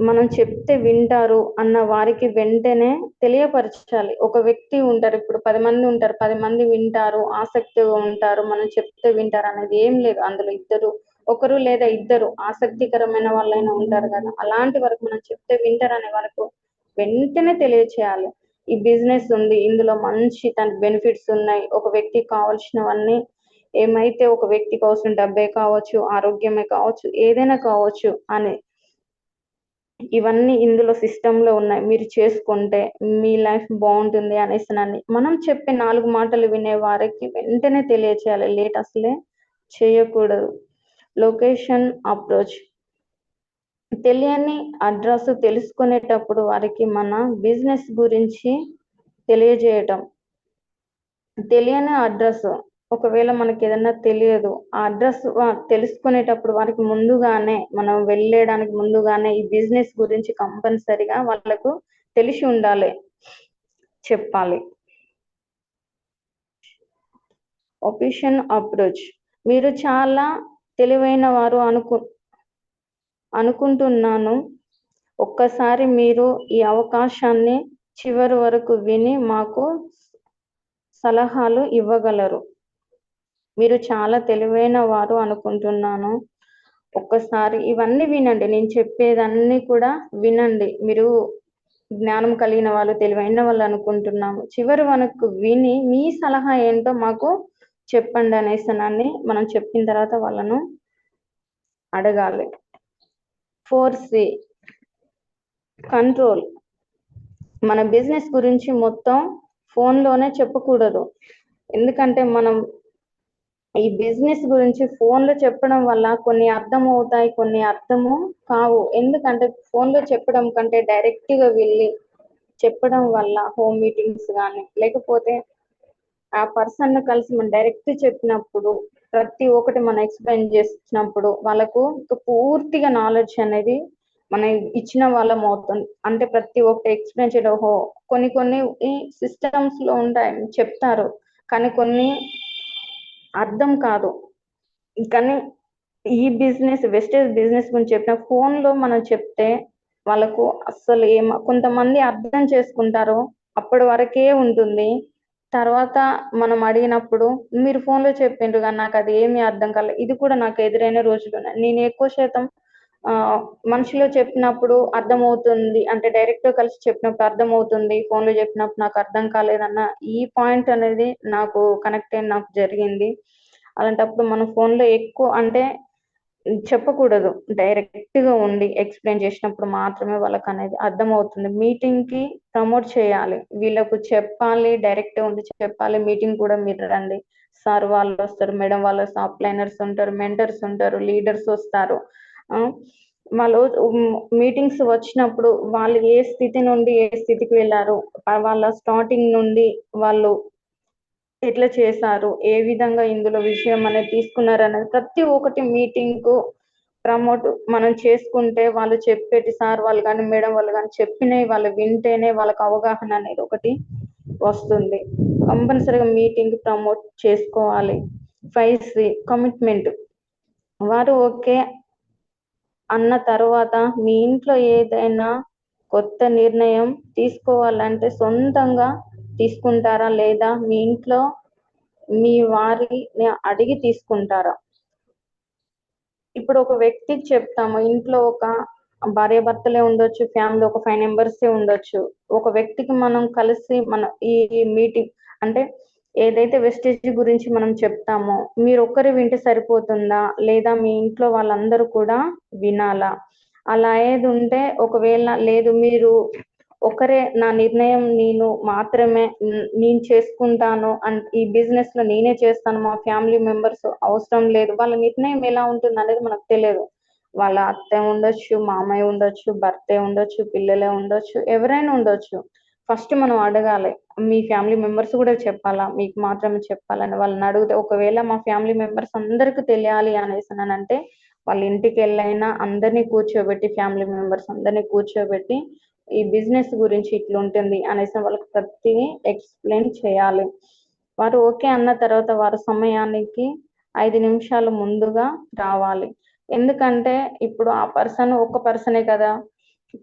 A: మనం చెప్తే వింటారు అన్న వారికి వెంటనే తెలియపరచాలి. ఒక వ్యక్తి ఉంటారు, ఇప్పుడు 10 మంది ఉంటారు, 10 మంది వింటారు, ఆసక్తిగా ఉంటారు, మనం చెప్తే వింటారు అనేది ఏం లేదు. అందులో ఒకరు లేదా ఇద్దరు ఆసక్తికరమైన వాళ్ళైనా ఉంటారు కదా, అలాంటి వరకు మనం చెప్తే వింటారు అనే వరకు వెంటనే తెలియచేయాలి. ఈ బిజినెస్ ఉంది, ఇందులో మంచి తన బెనిఫిట్స్ ఉన్నాయి, ఒక వ్యక్తికి కావాల్సినవన్నీ ఏమైతే ఒక వ్యక్తికి అవసరం, డబ్బే కావచ్చు, ఆరోగ్యమే కావచ్చు, ఏదైనా కావచ్చు అని, ఇవన్నీ ఇందులో సిస్టమ్ లో ఉన్నాయి, మీరు చేసుకుంటే మీ లైఫ్ బాగుంటుంది అనేసి మనం చెప్పే 4 మాటలు వినే వారికి వెంటనే తెలియచేయాలి, లేట్ అసలే చేయకూడదు. లొకేషన్ అప్రోచ్, తెలియని అడ్రస్ తెలుసుకునేటప్పుడు వారికి మన బిజినెస్ గురించి తెలియజేయటం. తెలియని అడ్రస్, ఒకవేళ మనకి ఏదన్నా తెలియదు, ఆ అడ్రస్ తెలుసుకునేటప్పుడు వారికి ముందుగానే, మనం వెళ్ళడానికి ముందుగానే ఈ బిజినెస్ గురించి కంపల్సరిగా వాళ్ళకు తెలిసి ఉండాలి, చెప్పాలి. ఒపిషన్ అప్రోచ్, మీరు చాలా తెలివైన వారు అనుకుంటున్నాను, ఒక్కసారి మీరు ఈ అవకాశాన్ని చివరి వరకు విని మాకు సలహాలు ఇవ్వగలరు. మీరు చాలా తెలివైన వారు అనుకుంటున్నాను, ఒక్కసారి ఇవన్నీ వినండి, నేను చెప్పేదన్నీ కూడా వినండి, మీరు జ్ఞానం కలిగిన వాళ్ళు, తెలివైన వాళ్ళు అనుకుంటున్నాము, చివరి వరకు విని మీ సలహా ఏంటో మాకు చెప్పండి అనేసి మనం చెప్పిన తర్వాత వాళ్ళను అడగాలి. 4C కంట్రోల్, మన బిజినెస్ గురించి మొత్తం ఫోన్లోనే చెప్పకూడదు. ఎందుకంటే మనం ఈ బిజినెస్ గురించి ఫోన్లో చెప్పడం వల్ల కొన్ని అర్థం అవుతాయి, కొన్ని అర్థము కావు. ఎందుకంటే ఫోన్లో చెప్పడం కంటే డైరెక్ట్గా వెళ్ళి చెప్పడం వల్ల హోమ్ మీటింగ్స్ కానీ, లేకపోతే ఆ పర్సన్ కలిసి మనం డైరెక్ట్ చెప్పినప్పుడు ప్రతి ఒక్కటి మనం ఎక్స్ప్లెయిన్ చేసినప్పుడు వాళ్ళకు పూర్తిగా నాలెడ్జ్ అనేది మనం ఇచ్చిన వాళ్ళం అవుతుంది. అంటే ప్రతి ఒక్కటి ఎక్స్ప్లెయిన్ చేయడం, కొన్ని సిస్టమ్స్ లో ఉంటాయి, చెప్తారు, కానీ కొన్ని అర్థం కాదు. కానీ ఈ బిజినెస్, వెస్టేజ్ బిజినెస్ గురించి చెప్పిన ఫోన్ లో మనం చెప్తే వాళ్ళకు అస్సలు కొంతమంది అర్థం చేసుకుంటారు, అప్పటి వరకే ఉంటుంది. తర్వాత మనం అడిగినప్పుడు మీరు ఫోన్ లో చెప్పిండ్రు కానీ నాకు అది ఏమీ అర్థం కాలేదు. ఇది కూడా నాకు ఎదురైన రోజులు ఉన్నాయి. నేను ఎక్కువ శాతం మనిషిలో చెప్పినప్పుడు అర్థమవుతుంది, అంటే డైరెక్ట్ గా కలిసి చెప్పినప్పుడు అర్థమవుతుంది, ఫోన్ లో చెప్పినప్పుడు నాకు అర్థం కాలేదన్న ఈ పాయింట్ అనేది నాకు కనెక్ట్ అయిన నాకు జరిగింది. అలాంటప్పుడు మనం ఫోన్ లో ఎక్కువ అంటే చెప్పకూడదు, డైరెక్ట్ గా ఉండి ఎక్స్ప్లెయిన్ చేసినప్పుడు మాత్రమే వాళ్ళకి అనేది అర్థమవుతుంది. మీటింగ్ కి ప్రమోట్ చేయాలి, వీళ్ళకు చెప్పాలి, డైరెక్ట్ ఉండి చెప్పాలి, మీటింగ్ కూడా మీరు రండి, సార్ వాళ్ళు వస్తారు, మేడం వాళ్ళు, అప్లైనర్స్ ఉంటారు, మెంటర్స్ ఉంటారు, లీడర్స్ వస్తారు. వాళ్ళు మీటింగ్స్ వచ్చినప్పుడు వాళ్ళు ఏ స్థితి నుండి ఏ స్థితికి వెళ్ళారు, వాళ్ళ స్టార్టింగ్ నుండి వాళ్ళు ఎట్లా చేశారు, ఏ విధంగా ఇందులో విషయం అనేది తీసుకున్నారు అనేది ప్రతి ఒక్కటి మీటింగ్ కు ప్రమోట్ మనం చేసుకుంటే, వాళ్ళు చెప్పేటి సార్ వాళ్ళు కానీ మేడం వాళ్ళు కానీ చెప్పినవి వాళ్ళు వింటేనే వాళ్ళకి అవగాహన అనేది ఒకటి వస్తుంది. కంపల్సరీగా మీటింగ్ ప్రమోట్ చేసుకోవాలి. 5C కమిట్మెంట్, వారు ఓకే అన్న తర్వాత మీ ఇంట్లో ఏదైనా కొత్త నిర్ణయం తీసుకోవాలంటే సొంతంగా తీసుకుంటారా, లేదా మీ ఇంట్లో మీ వారిని అడిగి తీసుకుంటారా? ఇప్పుడు ఒక వ్యక్తికి చెప్తాము, ఇంట్లో ఒక భార్యాభర్తలే ఉండొచ్చు, ఫ్యామిలీ ఒక 5 మెంబర్సే ఉండొచ్చు. ఒక వ్యక్తికి మనం కలిసి ఈ మీటింగ్ అంటే ఏదైతే వెస్టేజ్ గురించి మనం చెప్తామో మీరు ఒక్కరే వింటే సరిపోతుందా, లేదా మీ ఇంట్లో వాళ్ళందరూ కూడా వినాలా? అలా ఏది ఉంటే ఒకవేళ లేదు మీరు ఒకరే నా నిర్ణయం నేను మాత్రమే నేను చేసుకుంటాను ఈ బిజినెస్ లో నేనే చేస్తాను, మా ఫ్యామిలీ మెంబర్స్ అవసరం లేదు, వాళ్ళ నిర్ణయం ఎలా ఉంటుంది అనేది మనకు తెలియదు. వాళ్ళ అత్త ఉండొచ్చు, మామయ్య ఉండొచ్చు, భర్తే ఉండొచ్చు, పిల్లలే ఉండొచ్చు, ఎవరైనా ఉండొచ్చు. ఫస్ట్ మనం అడగాలి, మీ ఫ్యామిలీ మెంబర్స్ కూడా చెప్పాలా, మీకు మాత్రమే చెప్పాలని వాళ్ళని అడిగితే ఒకవేళ మా ఫ్యామిలీ మెంబర్స్ అందరికి తెలియాలి అనేసి అంటే వాళ్ళ ఇంటికి వెళ్ళైనా అందరినీ కూర్చోబెట్టి ఫ్యామిలీ మెంబర్స్ అందరినీ కూర్చోబెట్టి ఈ బిజినెస్ గురించి ఇట్లా ఉంటుంది అనేసి వాళ్ళకి ప్రతిదీ ఎక్స్ప్లెయిన్ చేయాలి. వారు ఓకే అన్న తర్వాత వారు సమయానికి 5 నిమిషాలు ముందుగా రావాలి. ఎందుకంటే ఇప్పుడు ఆ పర్సన్ ఒక్క పర్సనే కదా,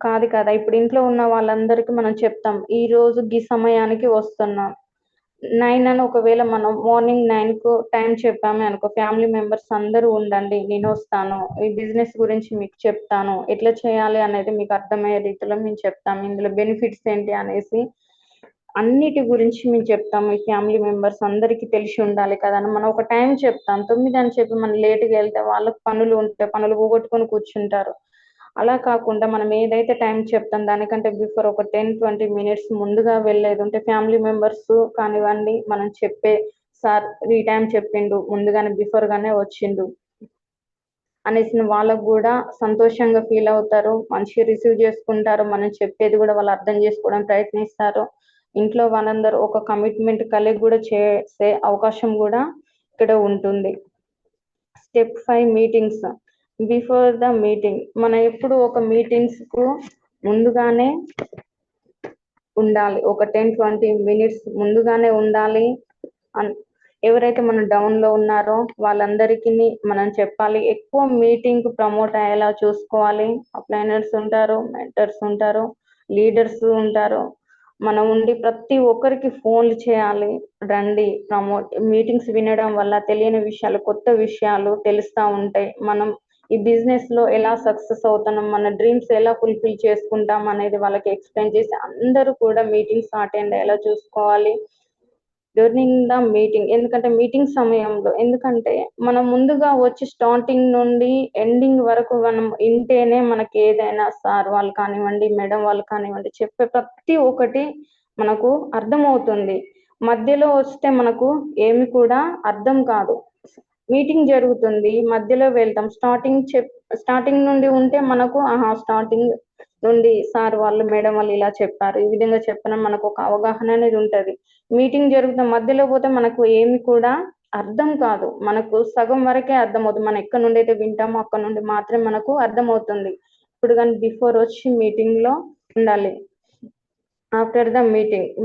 A: కాదు కదా. ఇప్పుడు ఇంట్లో ఉన్న వాళ్ళందరికీ మనం చెప్తాం, ఈ రోజు ఈ సమయానికి వస్తున్నాం 9 అని ఒకవేళ మనం మార్నింగ్ 9కు టైం చెప్పామే అనుకో, ఫ్యామిలీ మెంబర్స్ అందరూ ఉండండి, నేను వస్తాను, ఈ బిజినెస్ గురించి మీకు చెప్తాను, ఎట్లా చేయాలి అనేది మీకు అర్థమయ్యే రీతిలో మేము చెప్తాము, ఇందులో బెనిఫిట్స్ ఏంటి అనేసి అన్నిటి గురించి మేము చెప్తాము. ఈ ఫ్యామిలీ మెంబర్స్ అందరికీ తెలిసి ఉండాలి కదా అని మనం ఒక టైం చెప్తాం. 9 అని చెప్పి మనం లేట్గా వెళ్తే వాళ్ళకి పనులు ఉంటే పనులు పోగొట్టుకొని కూర్చుంటారు. అలా కాకుండా మనం ఏదైతే టైం చెప్తాం దానికంటే బిఫోర్ ఒక 10-20 మినిట్స్ ముందుగా వెళ్ళేది ఉంటే ఫ్యామిలీ మెంబర్స్ కానివ్వండి, మనం చెప్పే సార్ ఈ టైం చెప్పిండు ముందుగానే బిఫోర్ గానే వచ్చిండు అనేసి వాళ్ళకు కూడా సంతోషంగా ఫీల్ అవుతారు, మంచిగా రిసీవ్ చేసుకుంటారు, మనం చెప్పేది కూడా వాళ్ళు అర్థం చేసుకోవడం ప్రయత్నిస్తారు. ఇంట్లో వాళ్ళందరూ ఒక కమిట్మెంట్ కలిగి కూడా చేసే అవకాశం కూడా ఇక్కడ ఉంటుంది. Step 5 meetings before the meeting. మనం ఎప్పుడు ఒక మీటింగ్స్ కు ముందుగానే ఉండాలి, ఒక 10-20 మినిట్స్ ముందుగానే ఉండాలి. ఎవరైతే మనం డౌన్ లో ఉన్నారో వాళ్ళందరికీ మనం చెప్పాలి. ఎక్కువ మీటింగ్ ప్రమోట్ అయ్యేలా చూసుకోవాలి. అప్లైనర్స్ ఉంటారు, మెంటర్స్ ఉంటారు, లీడర్స్ ఉంటారు. మనం ఉండి ప్రతి ఒక్కరికి ఫోన్లు చేయాలి, రండి ప్రమోట్ మీటింగ్స్ వినడం వల్ల తెలియని విషయాలు కొత్త విషయాలు తెలుస్తూ ఉంటాయి. మనం ఈ బిజినెస్ లో ఎలా సక్సెస్ అవుతున్నాం, మన డ్రీమ్స్ ఎలా ఫుల్ఫిల్ చేసుకుంటాం అనేది వాళ్ళకి ఎక్స్ప్లెయిన్ చేసి అందరూ కూడా మీటింగ్స్ అటెండ్ అయ్యేలా చూసుకోవాలి డ్యూరింగ్ ద మీటింగ్. ఎందుకంటే మీటింగ్ సమయంలో ఎందుకంటే మనం ముందుగా వచ్చి స్టార్టింగ్ నుండి ఎండింగ్ వరకు మనం ఇంటేనే మనకి ఏదైనా సార్ వాళ్ళు కానివ్వండి, మేడం వాళ్ళు కానివ్వండి చెప్పే ప్రతి ఒక్కటి మనకు అర్థమవుతుంది. మధ్యలో వస్తే మనకు ఏమి కూడా అర్థం కాదు. మీటింగ్ జరుగుతుంది మధ్యలో వెళ్తాం, స్టార్టింగ్ నుండి ఉంటే మనకు స్టార్టింగ్ నుండి సార్ వాళ్ళు మేడం వాళ్ళు ఇలా చెప్పారు, ఈ విధంగా చెప్పిన మనకు ఒక అవగాహన అనేది ఉంటది. మీటింగ్ జరుగుతున్న మధ్యలో పోతే మనకు ఏమి కూడా అర్థం కాదు, మనకు సగం వరకే అర్థమవుతుంది. మనం ఎక్కడ నుండి అయితే వింటామో అక్కడ నుండి మాత్రమే మనకు అర్థమవుతుంది. ఇప్పుడు కానీ బిఫోర్ వచ్చి మీటింగ్ లో ఉండాలి. ఆఫ్టర్ ద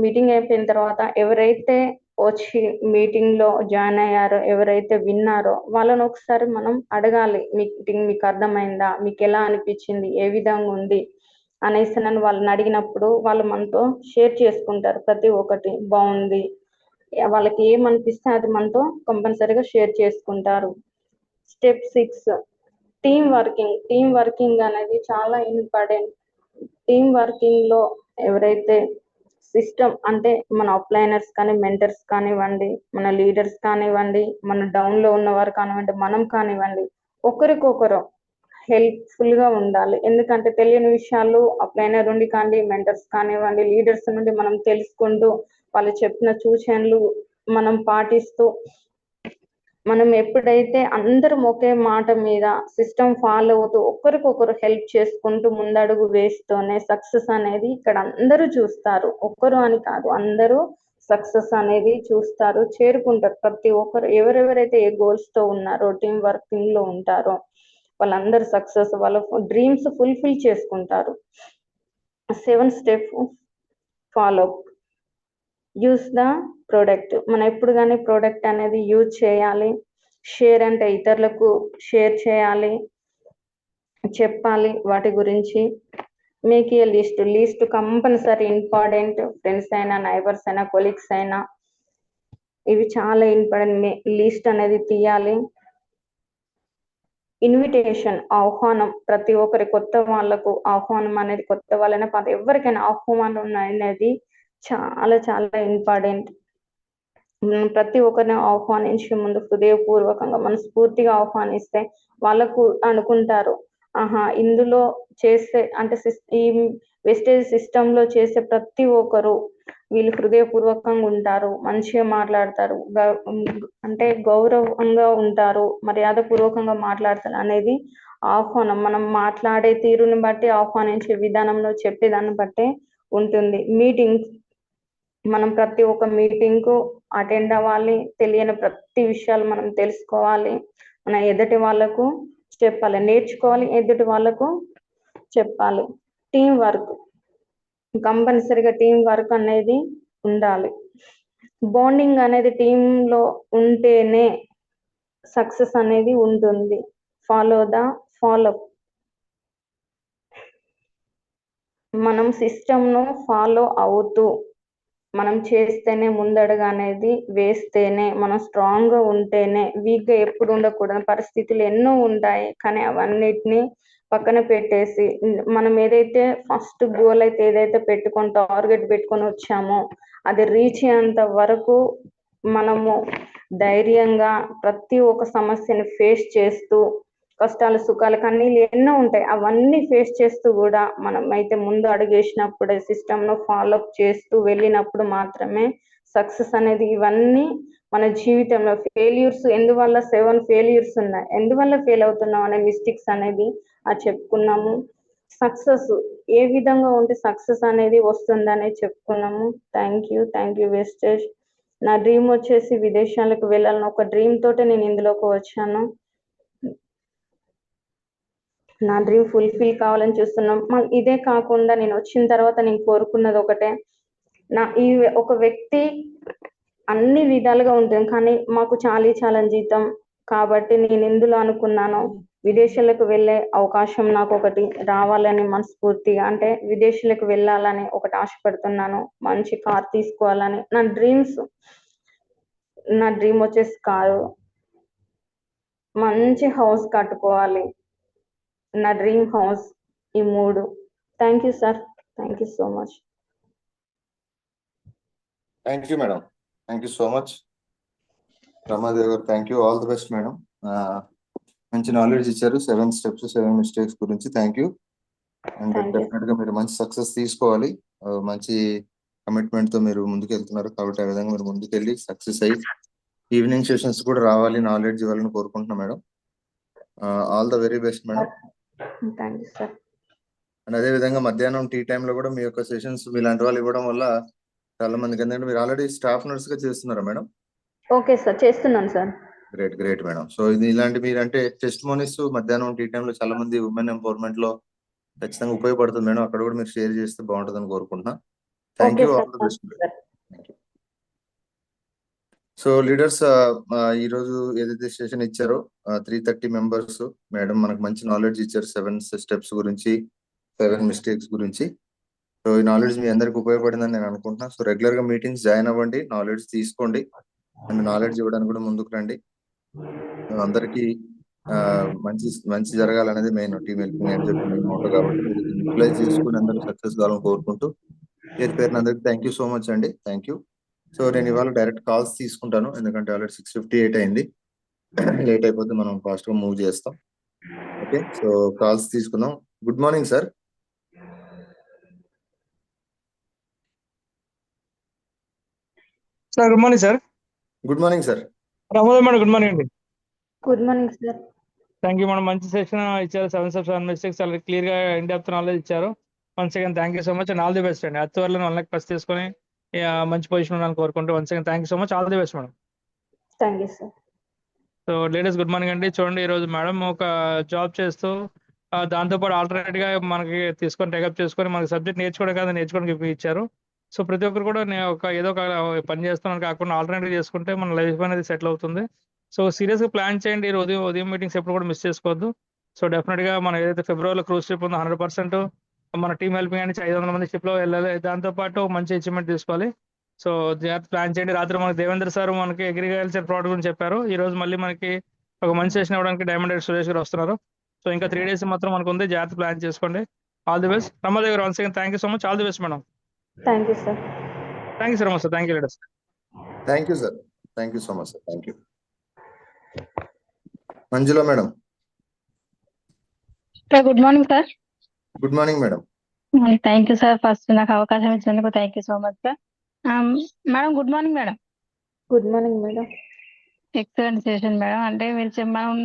A: మీటింగ్ అయిపోయిన తర్వాత ఎవరైతే వచ్చి మీటింగ్ లో జాయిన్ అయ్యారో, ఎవరైతే విన్నారో వాళ్ళని ఒకసారి మనం అడగాలి, మీటింగ్ మీకు అర్థమైందా, మీకు ఎలా అనిపించింది, ఏ విధంగా ఉంది అనేసి నన్ను వాళ్ళని అడిగినప్పుడు వాళ్ళు మనతో షేర్ చేసుకుంటారు. ప్రతి ఒక్కటి బాగుంది, వాళ్ళకి ఏమనిపిస్తే అది మనతో కంపల్సరీగా షేర్ చేసుకుంటారు. స్టెప్ 6 టీమ్ వర్కింగ్ అనేది చాలా ఇంపార్టెంట్. టీమ్ వర్కింగ్ లో ఎవరైతే సిస్టమ్ అంటే మన అప్లైనర్స్ కానీ, మెంటర్స్ కానివ్వండి, మన లీడర్స్ కానివ్వండి, మన డౌన్ లో ఉన్నవారు కానివ్వండి, మనం కానివ్వండి, ఒకరికొకరు హెల్ప్ఫుల్ గా ఉండాలి. ఎందుకంటే తెలియని విషయాలు అప్లైనర్ నుండి కానీ, మెంటర్స్ కానివ్వండి, లీడర్స్ నుండి మనం తెలుసుకుంటూ వాళ్ళు చెప్పిన సూచనలు మనం పాటిస్తూ మనం ఎప్పుడైతే అందరం ఒకే మాట మీద సిస్టమ్ ఫాలో అవుతూ ఒకరికొకరు హెల్ప్ చేసుకుంటూ ముందడుగు వేస్తూనే సక్సెస్ అనేది ఇక్కడ అందరూ చూస్తారు. ఒక్కరు అని కాదు, అందరూ సక్సెస్ అనేది చూస్తారు, చేరుకుంటారు. ప్రతి ఒక్కరు ఎవరెవరైతే ఏ గోల్స్ తో ఉన్నారో, టీమ్ వర్కింగ్ లో ఉంటారో వాళ్ళందరూ సక్సెస్, వాళ్ళ డ్రీమ్స్ ఫుల్ఫిల్ చేసుకుంటారు. 7 step follow use the product. మనం ఎప్పుడు కానీ ప్రోడక్ట్ అనేది యూజ్ చేయాలి. షేర్ అంటే ఇతరులకు షేర్ చేయాలి. చెప్పాలి వాటి గురించి. Make a list compulsory important. Friends అయినా, నైబర్స్ అయినా, కొలీగ్స్ అయినా, ఇవి చాలా ఇంపార్టెంట్. లిస్ట్ అనేది తీయాలి. ఇన్విటేషన్, ఆహ్వానం, ప్రతి ఒక్కరి కొత్త వాళ్ళకు ఆహ్వానం అనేది, కొత్త వాళ్ళైనా పాత ఎవరికైనా ఆహ్వానం అనేది చాలా చాలా ఇంపార్టెంట్. ప్రతి ఒక్కరిని ఆహ్వానించే ముందు హృదయపూర్వకంగా మనస్ఫూర్తిగా ఆహ్వానిస్తే వాళ్ళకు అనుకుంటారు, ఆహా ఇందులో చేసే అంటే ఈ వెస్టేజ్ సిస్టమ్ లో చేసే ప్రతి ఒక్కరు వీళ్ళు హృదయపూర్వకంగా ఉంటారు, మంచిగా మాట్లాడతారు, అంటే గౌరవంగా ఉంటారు, మర్యాద పూర్వకంగా మాట్లాడతారు అనేది ఆహ్వానం. మనం మాట్లాడే తీరుని బట్టి, ఆహ్వానించే విధానంలో చెప్పేదాన్ని బట్టే ఉంటుంది. మీటింగ్, మనం ప్రతి ఒక్క మీటింగ్ కు అటెండ్ అవ్వాలి. తెలియని ప్రతి విషయాలు మనం తెలుసుకోవాలి. మన ఎదుటి వాళ్ళకు చెప్పాలి, నేర్చుకోవాలి, ఎదుటి వాళ్ళకు చెప్పాలి. టీం వర్క్, కంపల్సరిగా టీం వర్క్ అనేది ఉండాలి. బాండింగ్ అనేది టీం లో ఉంటేనే సక్సెస్ అనేది ఉంటుంది. ఫాలో మనం సిస్టమ్ ను ఫాలో అవుతూ మనం చేస్తేనే, ముందడుగు అనేది వేస్తేనే, మనం స్ట్రాంగ్ గా ఉంటేనే, వీక్ గా ఎప్పుడు ఉండకూడదు. పరిస్థితులు ఎన్నో ఉంటాయి, కానీ అవన్నిటిని పక్కన పెట్టేసి మనం ఏదైతే ఫస్ట్ గోల్ అయితే ఏదైతే పెట్టుకొని టార్గెట్ పెట్టుకొని వచ్చామో అది రీచ్ అయ్యేంత వరకు మనము ధైర్యంగా ప్రతి ఒక్క సమస్యని ఫేస్ చేస్తూ, కష్టాలు, సుఖాలు, కన్నీళ్ళు ఎన్నో ఉంటాయి, అవన్నీ ఫేస్ చేస్తూ కూడా మనం అయితే ముందు అడుగేసినప్పుడు, సిస్టమ్ ను ఫాలో అప్ చేస్తూ వెళ్ళినప్పుడు మాత్రమే సక్సెస్ అనేది. ఇవన్నీ మన జీవితంలో ఫెయిల్యూర్స్, ఎందువల్ల 7 ఫెయిల్యూర్స్ ఉన్నాయి, ఎందువల్ల ఫెయిల్ అవుతున్నాం అనే మిస్టేక్స్ అనేది చెప్పుకున్నాము. సక్సెస్ ఏ విధంగా ఉంటే సక్సెస్ అనేది వస్తుందనే చెప్పుకున్నాము. Thank you Vestige. నా డ్రీమ్ వచ్చేసి విదేశాలకు వెళ్ళాలని ఒక డ్రీమ్ తోటే నేను ఇందులోకి వచ్చాను. నా డ్రీమ్ ఫుల్ఫిల్ కావాలని చూస్తున్నాం. ఇదే కాకుండా నేను వచ్చిన తర్వాత నేను కోరుకున్నది ఒకటే, ఈ ఒక వ్యక్తి అన్ని విధాలుగా ఉంటుంది, కానీ మాకు చాలా జీతం కాబట్టి నేను ఇందులో అనుకున్నాను, విదేశాలకు వెళ్ళే అవకాశం నాకు ఒకటి రావాలని మనస్ఫూర్తిగా, అంటే విదేశాలకు వెళ్ళాలని ఒకటి ఆశపడుతున్నాను. మంచి కార్ తీసుకోవాలని నా డ్రీమ్ వచ్చేసి కారు, మంచి హౌస్ కట్టుకోవాలి, నా డ్రీమ్ హౌస్, ఈ 3. Thank you sir, thank you so much.
B: Thank you madam, thank you so much. Ramadevi గారు, thank you, all the best madam. మంచి నాలెడ్జ్ ఇచ్చారు 7 స్టెప్స్ 7 మిస్టేక్స్ గురించి. Thank you. And
A: thank you.
B: Definite గా మీరు మంచి సక్సెస్ తీసుకోవాలి. మంచి కమిట్మెంట్ తో మీరు ముందుకు వెళ్తున్నారు కాబట్టి ఆ విధంగా మీరు ముందుకెళ్ళి సక్సెస్ అయ్యి ఈవినింగ్ సెషన్స్ కూడా రావాలి, నాలెడ్జ్ ఇవ్వాలని కోరుకుంటున్నాం madam. All the very best madam.
A: Thank you sir.
B: And అదే విధంగా మధ్యాహ్నం టీ టైమ్ లో కూడా మీ యొక్క సెషన్స్ మీలాంటి వాళ్ళు ఇవ్వడం వల్ల చాలా మందికి, ఎందుకంటే మీరు ఆల్రెడీ స్టాఫ్ నర్స్ గా చేస్తున్నారా మేడం?
A: ఓకే సార్, చేస్తున్నాను సార్.
B: Great madam. సో ఇది ఇలాంటి మీరు అంటే టెస్ట్ మోనీస్ మధ్యాహ్నం టీ టైమ్ లో చాలా మంది ఉమెన్ ఎంపవర్మెంట్ లో ఖచ్చితంగా ఉపయోగపడుతుంది మేడం. అక్కడ కూడా మీరు షేర్ చేస్తే బాగుంటుందని కోరుకుంటున్నా. Thank you, all the best. So leaders, ఈ రోజు ఏదైతే సెషన్ ఇచ్చారో 330 మెంబర్స్ మేడం మనకు మంచి నాలెడ్జ్ ఇచ్చారు 7 స్టెప్స్ గురించి, 7 మిస్టేక్స్ గురించి. సో ఈ నాలెడ్జ్ మీ అందరికి ఉపయోగపడిందని నేను అనుకుంటున్నా. సో రెగ్యులర్ గా మీటింగ్స్ జాయిన్ అవ్వండి, నాలెడ్జ్ తీసుకోండి, అండ్ నాలెడ్జ్ ఇవ్వడానికి కూడా ముందుకు రండి. అందరికీ మంచి మంచి జరగాలనేది మెయిన్ టీమ్ హెల్పింగ్ అని చెప్పి మెయిన్ మోటో, కాబట్టి మీరు దీన్ని యూటిలైజ్ చేసుకుని అందరూ సక్సెస్ కావాలని కోరుకుంటూ పేరున అందరికి థ్యాంక్ యూ సో మచ్ అండి. Thank you. సో నేను ఇవాళ డైరెక్ట్ కాల్స్ తీసుకుంటాను, ఎందుకంటే ఆల్రెడీ 6:58 అయింది. లేట్ అయిపోతే మనం ఫాస్ట్ గా మూవ్ చేస్తాం. ఓకే, సో కాల్స్ తీసుకుందాం. Good morning sir.
C: Sir good morning sir.
B: Good morning sir.
C: Ramod madam good morning అండి.
A: Good morning sir.
C: Thank you madam, మంచి సెషన్ ఇచ్చారు. 7 steps 7 mistakes చాలా క్లియర్ గా ఇన్ డెప్త్ నాలెడ్జ్ ఇచ్చారు. Once again thank you so much and all the best అండి. అత్వరలో 1 lakh ప్లస్ తీసుకొని మంచి పొజిషన్ ఉండాలని కోరుకుంటూ once again thank you so much, all the best madam.
A: Thank you sir.
C: So ladies good morning అండి. చూడండి, ఈ రోజు మేడం ఒక జాబ్ చేస్తూ దాంతోపాటు ఆల్టర్నేట్ గా మనకి తీసుకొని టేకప్ చేసుకొని మనకి సబ్జెక్ట్ నేర్చుకోవడం కాదు, నేర్చుకోవడానికి ఇచ్చారు. సో ప్రతి ఒక్కరు కూడా ఏదో ఒక పని చేస్తున్నాను కాకుండా ఆల్టర్నేటివ్ చేసుకుంటే మన లైఫ్ అనేది సెటిల్ అవుతుంది. సో సీరియస్ గా ప్లాన్ చేయండి. ఈ ఉదయం మీటింగ్స్ ఎప్పుడు కూడా మిస్ చేసుకోవద్దు. సో డెఫినెట్ గా మనం ఏదైతే ఫిబ్రవరిలో క్రూజ్ ట్రిప్ ఉందో 100% మన టీమ్ హెల్పింగ్ నుంచి 500 మంది షిప్ లో వెళ్ళాలి. దాంతో పాటు మంచి అచీవ్మెంట్ తీసుకోవాలి. సో జాగ్రత్త ప్లాన్ చేయండి. రాత్రి మనకి దేవేంద్ర సార్ మనకి అగ్రికల్చర్ ప్రోడక్ట్ గురించి చెప్పారు. ఈ రోజు మళ్ళీ మనకి ఒక మంచి సెషన్ ఇవ్వడానికి డైమండ్ హెడ్ సురేష్ గారు వస్తున్నారు. సో ఇంకా 3 days మాత్రం మనకు ఉంది. జాగ్రత్త ప్లాన్ చేసుకోండి. All the best. రమాదేవి గారు once again thank you so much. All the best madam.
A: Thank you sir.
C: Thank you so much sir. Thank you leaders.
B: Thank you sir. Thank you so much sir. Thank you. Manjula madam.
D: Good morning sir.
B: Good morning madam.
D: Thank you sir. First నాకు అవకాశం ఇచ్చినందుకు thank you so much sir. Madam good morning madam.
A: Good morning madam.
D: Excellent session madam. అంటే మీరు మనం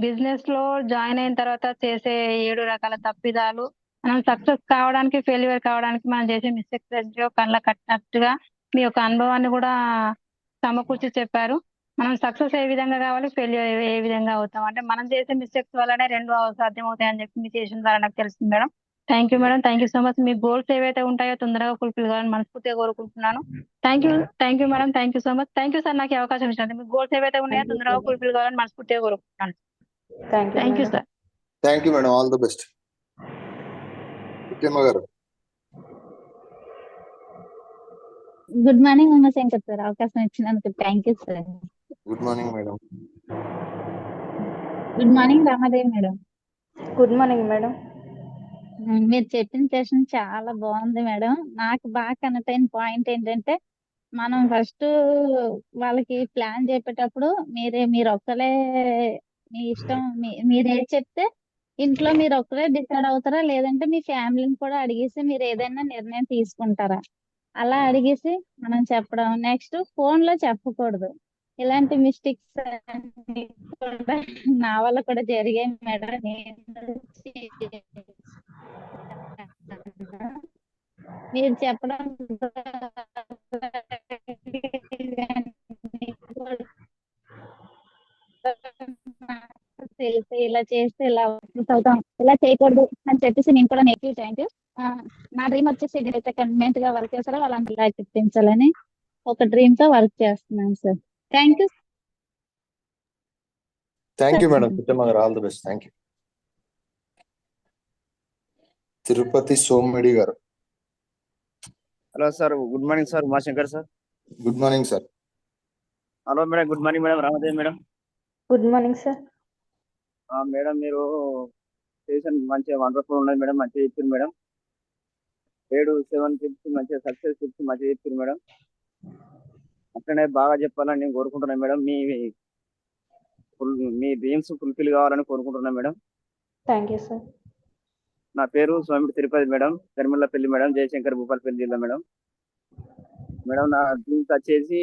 D: బిజినెస్ లో జాయిన్ అయిన తర్వాత చేసే 7 రకాల తప్పిదాలు, మనం సక్సెస్ కావడానికి ఫెయిల్యూర్ కావడానికి మనం చేసే మిస్టేక్స్ కళ్ళ కట్టినట్టుగా మీ యొక్క అనుభవాన్ని కూడా సమకూర్చి చెప్పారు. మనం సక్సెస్ ఏ విధంగా కావాలి, ఫెయిల్యూర్ ఏ విధంగా అవుతాం, అంటే మనం చేసే మిస్టేక్స్ వల్లనే 2 సాధ్యం అవుతాయి అని చెప్పి మీ సెషన్ ద్వారా నాకు తెలిసింది madam. Thank you madam. Thank you so much. Me goals ఏవైతే ఉంటాయో తొందరగా ఫుల్ఫిల్ కావాలని మనస్ఫూర్తిగా కోరుకుంటున్నాను. Thank you madam. Thank you so much. Thank you sir నాకు ఈ అవకాశం ఇచ్చినందుకు. మీ గోల్స్ ఏవైతే ఉన్నాయో తొందరగా ఫుల్ఫిల్ కావాలని మనస్ఫూర్తిగా కోరుకుంటున్నాను. Thank you sir.
B: Thank you madam. All the best. Vikrama గారు.
E: Good morning Umashankar sir. అవకాశం ఇచ్చినందుకు thank you sir.
B: Good morning madam.
E: Good morning Ramadevi madam.
A: Good morning madam.
E: మీరు చెప్పిన సెషన్ చాలా బాగుంది మేడం. నాకు బాగా కనెక్ట్ అయిన పాయింట్ ఏంటంటే, మనం ఫస్ట్ వాళ్ళకి ప్లాన్ చెప్పేటప్పుడు మీరు ఒక్కలే మీ ఇష్టం, మీరు ఏది చెప్తే ఇంట్లో మీరు ఒక్కరే డిసైడ్ అవుతారా, లేదంటే మీ ఫ్యామిలీని కూడా అడిగేసి మీరు ఏదైనా నిర్ణయం తీసుకుంటారా? అలా అడిగేసి మనం చెప్పడం. నెక్స్ట్ ఫోన్ లో చెప్పకూడదు. ఇలాంటి మిస్టేక్స్ కూడా నా వల్ల కూడా జరిగాయి మేడం. మీరు చెప్పడం తెలిసి ఇలా చేస్తే ఇలా అవుతాం, ఇలా చేయకూడదు అని చెప్పేసి నేను కూడా నెగిటివ్ థ్యాంక్ యూ. నా డ్రీమ్ వచ్చేసి ఏదైతే కన్వీనియంట్ గా వర్క్ చేస్తారో వాళ్ళని ఇలా చెప్పించాలని ఒక డ్రీమ్ తో వర్క్ చేస్తున్నాను sir. Thank you.
B: Thank you madam. Vikrama గారు. All the best. Thank you. Tirupati Somidi గారు.
F: Hello sir. Good morning sir. Umashankar sir.
B: Good morning sir.
F: Hello madam. Good morning madam. Ramadevi madam.
A: Good morning sir.
F: Madam మీరు స్టేషన్ మంచిగా వండర్ఫుల్ ఉన్నది మేడం. మంచిగా చెప్పారు మేడం. 7 టిప్స్ మంచిగా సక్సెస్ టిప్స్ మంచిగా చెప్పారు మేడం. అట్లనే బాగా చెప్పాలని నేను కోరుకుంటున్నాను మేడం. మీ డ్రీమ్స్ ఫుల్ఫిల్ కావాలని కోరుకుంటున్నాను మేడం.
A: Thank you sir.
F: నా పేరు స్వామి తిరుపతి మేడం. పెళ్లి మేడం. జయశంకర్ భూపాలపల్లి జిల్లా మేడం. మేడం నా డ్రీమ్స్ వచ్చేసి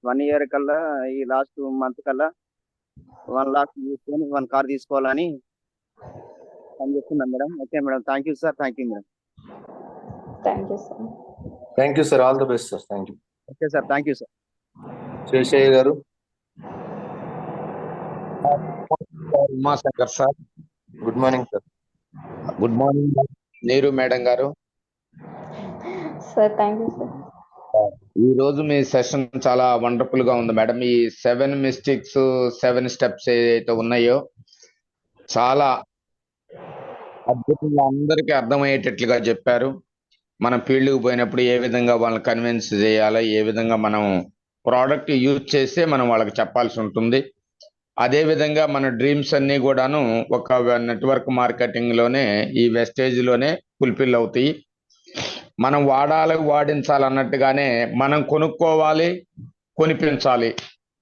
F: 1 year కల్లా, ఈ లాస్ట్ మంత్ కల్లా 1 lakh తీసుకొని 1 car తీసుకోవాలని పనిచేస్తున్నాను madam. Okay madam. Thank you sir. Thank you madam.
A: Thank you sir.
B: Thank you sir. All the best sir. Thank you.
F: Okay sir. Thank you sir.
B: Seshayya గారు.
G: Umashankar sir.
B: Good morning sir.
G: Good morning Neeru madam గారు.
A: Sir thank you sir.
G: ఈ రోజు మీ సెషన్ చాలా వండర్ఫుల్ గా ఉంది మేడం. ఈ 7 మిస్టేక్స్ 7 స్టెప్స్ ఏదైతే ఉన్నాయో చాలా అద్భుతంగా అందరికీ అర్థమయ్యేటట్లుగా చెప్పారు. మనం ఫీల్డ్కి పోయినప్పుడు ఏ విధంగా వాళ్ళని కన్విన్స్ చేయాలి, ఏ విధంగా మనం ప్రోడక్ట్ యూజ్ చేస్తే మనం వాళ్ళకి చెప్పాల్సి ఉంటుంది. అదే విధంగా మన డ్రీమ్స్ అన్ని కూడాను ఒక నెట్వర్క్ మార్కెటింగ్ లోనే, ఈ వెస్టేజ్ లోనే ఫుల్ఫిల్ అవుతాయి. మనం వాడించాలి అన్నట్టుగానే మనం కొనుక్కోవాలి, కొనిపించాలి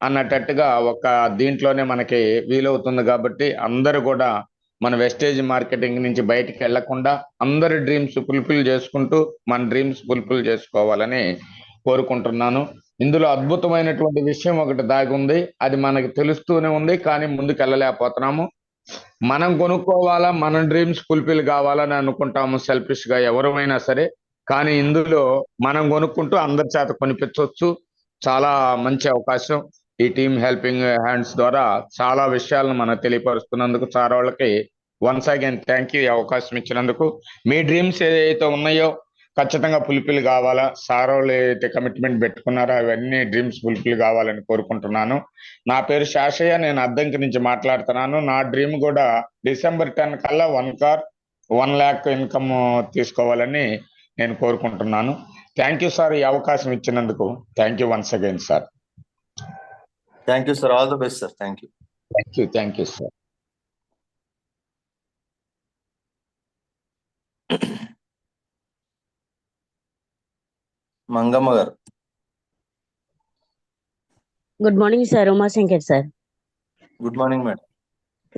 G: అన్నట్టుగా ఒక దీంట్లోనే మనకి వీలవుతుంది. కాబట్టి అందరూ కూడా మన వెస్టేజ్ మార్కెటింగ్ నుంచి బయటికి వెళ్లకుండా అందరి డ్రీమ్స్ ఫుల్ఫిల్ చేసుకుంటూ మన డ్రీమ్స్ ఫుల్ఫిల్ చేసుకోవాలని కోరుకుంటున్నాను. ఇందులో అద్భుతమైనటువంటి విషయం ఒకటి దాగి ఉంది. అది మనకి తెలుస్తూనే ఉంది, కానీ ముందుకు వెళ్ళలేకపోతున్నాము. మనం కొనుక్కోవాలా, మన డ్రీమ్స్ ఫుల్ఫిల్ కావాలని అనుకుంటాము సెల్ఫిష్ గా ఎవరైనా సరే. కానీ ఇందులో మనం కొనుక్కుంటూ అందరి చేత కొనిపించవచ్చు. చాలా మంచి అవకాశం. ఈ టీమ్ హెల్పింగ్ హ్యాండ్స్ ద్వారా చాలా విషయాలను మనం తెలియపరుస్తున్నందుకు సార్ వాళ్ళకి వన్స్ అగైన్ థ్యాంక్ యూ. ఈ అవకాశం ఇచ్చినందుకు. మీ డ్రీమ్స్ ఏదైతే ఉన్నాయో ఖచ్చితంగా ఫుల్ఫిల్ కావాలా. సార్ వాళ్ళు అయితే కమిట్మెంట్ పెట్టుకున్నారో అవన్నీ డ్రీమ్స్ ఫుల్ఫిల్ కావాలని కోరుకుంటున్నాను. నా పేరు శాషయ్య, నేను అద్దంకి నుంచి మాట్లాడుతున్నాను. నా డ్రీమ్ కూడా December 10 కల్లా 1 కార్ 1 lakh ఇన్కమ్ తీసుకోవాలని నేను కోరుకుంటున్నాను. థ్యాంక్ యూ సార్, ఈ అవకాశం ఇచ్చినందుకు. Thank you once again sir.
B: Thank you sir, all the best sir. Thank you.
G: Thank you sir.
B: Mangamma గారు.
H: Good morning sir, Umashankar sir.
B: Good morning madam.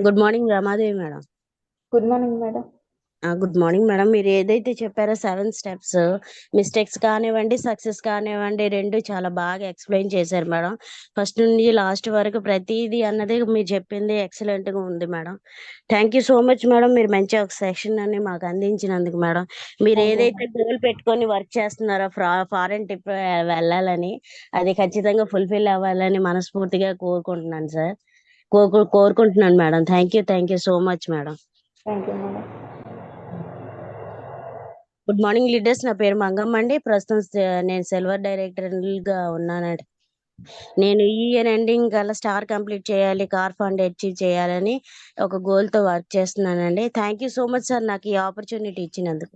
H: Good morning Ramadevi madam.
A: Good morning madam.
H: Good morning madam. మీరు ఏదైతే చెప్పారో 7 స్టెప్స్, మిస్టేక్స్ కానివ్వండి, సక్సెస్ కానివ్వండి, రెండు చాలా బాగా ఎక్స్ప్లెయిన్ చేశారు మేడం. ఫస్ట్ నుండి లాస్ట్ వరకు ప్రతిదీ అన్నది మీరు చెప్పింది ఎక్సలెంట్ గా ఉంది madam. Thank you so much madam. మీరు మంచి ఒక సెషన్ అని మాకు అందించినందుకు మేడం. మీరు
A: Thank you,
H: ఏదైతే గోల్ పెట్టుకొని వర్క్ చేస్తున్నారో ఫారెన్ ట్రిప్ వెళ్ళాలని, అది ఖచ్చితంగా ఫుల్ఫిల్ అవ్వాలని మనస్ఫూర్తిగా కోరుకుంటున్నాను సార్. కోరుకుంటున్నాను madam. Thank you so much madam.
A: Thank you madam.
H: Good morning leaders. నా పేరు మంగమ్మ అండి. ప్రస్తుతం నేను సిల్వర్ డైరెక్టర్ గా ఉన్నానండి. నేను ఈ ఇయర్ ఎండింగ్ కల్లా స్టార్ కంప్లీట్ చేయాలి, కార్ ఫండ్ అచీవ్ చేయాలని ఒక గోల్ తో వర్క్ చేస్తున్నానండి. Thank you so much sir, నాకు ఈ ఆపర్చునిటీ ఇచ్చినందుకు.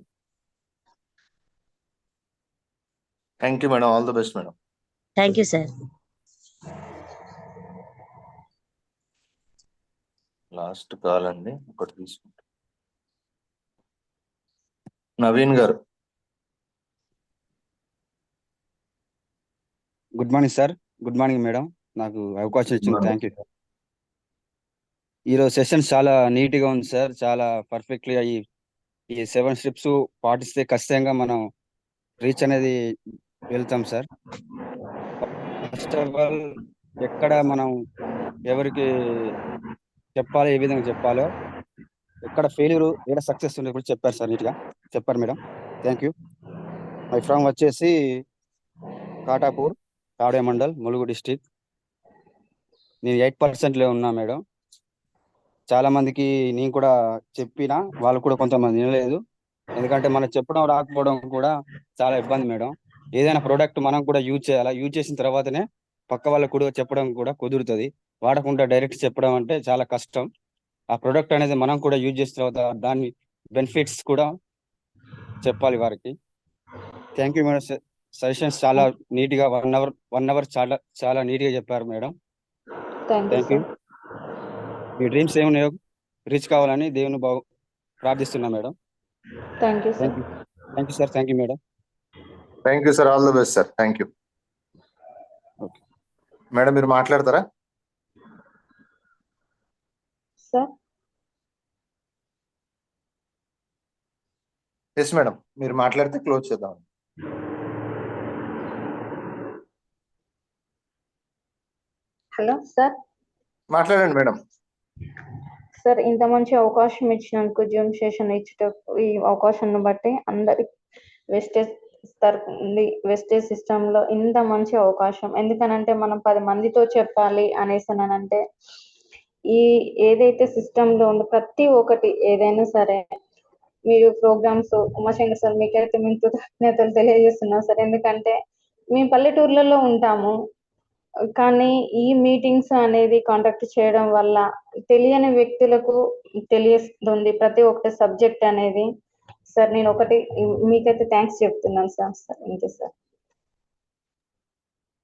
B: Thank you madam, all the best madam.
H: Thank you sir.
B: Last call అండి, ఒకటి తీసుకుంటాం. నవీన్ గారు.
I: Good morning sir. Good morning madam. నాకు అవకాశం ఇచ్చింది థ్యాంక్ యూ సార్. ఈరోజు సెషన్ చాలా నీట్ గా ఉంది సార్. చాలా పర్ఫెక్ట్లీ ఈ 7 స్టెప్స్ పాటిస్తే ఖచ్చితంగా మనం రీచ్ అనేది వెళ్తాం సార్. ఫస్ట్ ఆఫ్ ఆల్ ఎక్కడ మనం ఎవరికి చెప్పాలో, ఏ విధంగా చెప్పాలో, ఎక్కడ ఫెయిల్యూర్, ఎక్కడ సక్సెస్ ఉండే కూడా చెప్పారు సార్, నీట్గా చెప్పారు madam. Thank you. My from వచ్చేసి కాటాపూర్, తాడే మండల్, ములుగు డిస్టిక్. నేను 8% ఉన్నా మేడం. చాలా మందికి నేను కూడా చెప్పినా, వాళ్ళు కూడా కొంతమంది వినలేదు. ఎందుకంటే మనం చెప్పడం రాకపోవడం కూడా చాలా ఇబ్బంది మేడం. ఏదైనా ప్రోడక్ట్ మనం కూడా యూజ్ చేయాలా, యూజ్ చేసిన తర్వాతనే పక్క వాళ్ళకు కూడా చెప్పడం కూడా కుదురుతుంది. వాడకుండా డైరెక్ట్ చెప్పడం అంటే చాలా కష్టం. ఆ ప్రోడక్ట్ అనేది మనం కూడా యూజ్ చేసిన తర్వాత దాని బెనిఫిట్స్ కూడా చెప్పాలి వారికి. Thank you madam. సజెషన్స్ చాలా నీట్ గా 1 అవర్ చాలా నీట్ గా చెప్పారు మేడం. Thank you. మీ డ్రీమ్స్ ఏమున్నాయో రీచ్ కావాలని దేవుని ప్రార్థిస్తున్నా madam.
A: Thank you sir.
I: Thank you sir. Thank you madam.
B: Thank you sir, all the best sir. Thank you. Madam మీరు మాట్లాడతారా
A: సార్?
B: ఎస్ మేడం, మీరు మాట్లాడితే క్లోజ్ చేద్దాం.
A: Hello sir.
B: మాట్లాడండి మేడం.
A: సార్, ఇంత మంచి అవకాశం ఇచ్చినందుకు, జూమ్ సెషన్ ఈ అవకాశాన్ని బట్టి అందరి వెస్టేజ్ సిస్టమ్ లో ఇంత మంచి అవకాశం. ఎందుకనంటే మనం 10 మందితో చెప్పాలి అనేసి అంటే ఈ ఏదైతే సిస్టమ్ లో ఉందో ప్రతి ఒక్కటి ఏదైనా సరే, మీరు ప్రోగ్రామ్స్, ఉమాశంకర్ సార్ మీకైతే మేము కృతజ్ఞతలు తెలియజేస్తున్నాం సార్. ఎందుకంటే మేము పల్లెటూర్లలో ఉంటాము, కానీ ఈ మీటింగ్స్ అనేది కాంటాక్ట్ చేయడం వల్ల తెలియని వ్యక్తులకు తెలియస్తుంది ప్రతి ఒక్కటి సబ్జెక్ట్ అనేది. సార్ నేను ఒకటి మీకైతే థ్యాంక్స్ చెప్తున్నాను సార్. ఇంతే sir.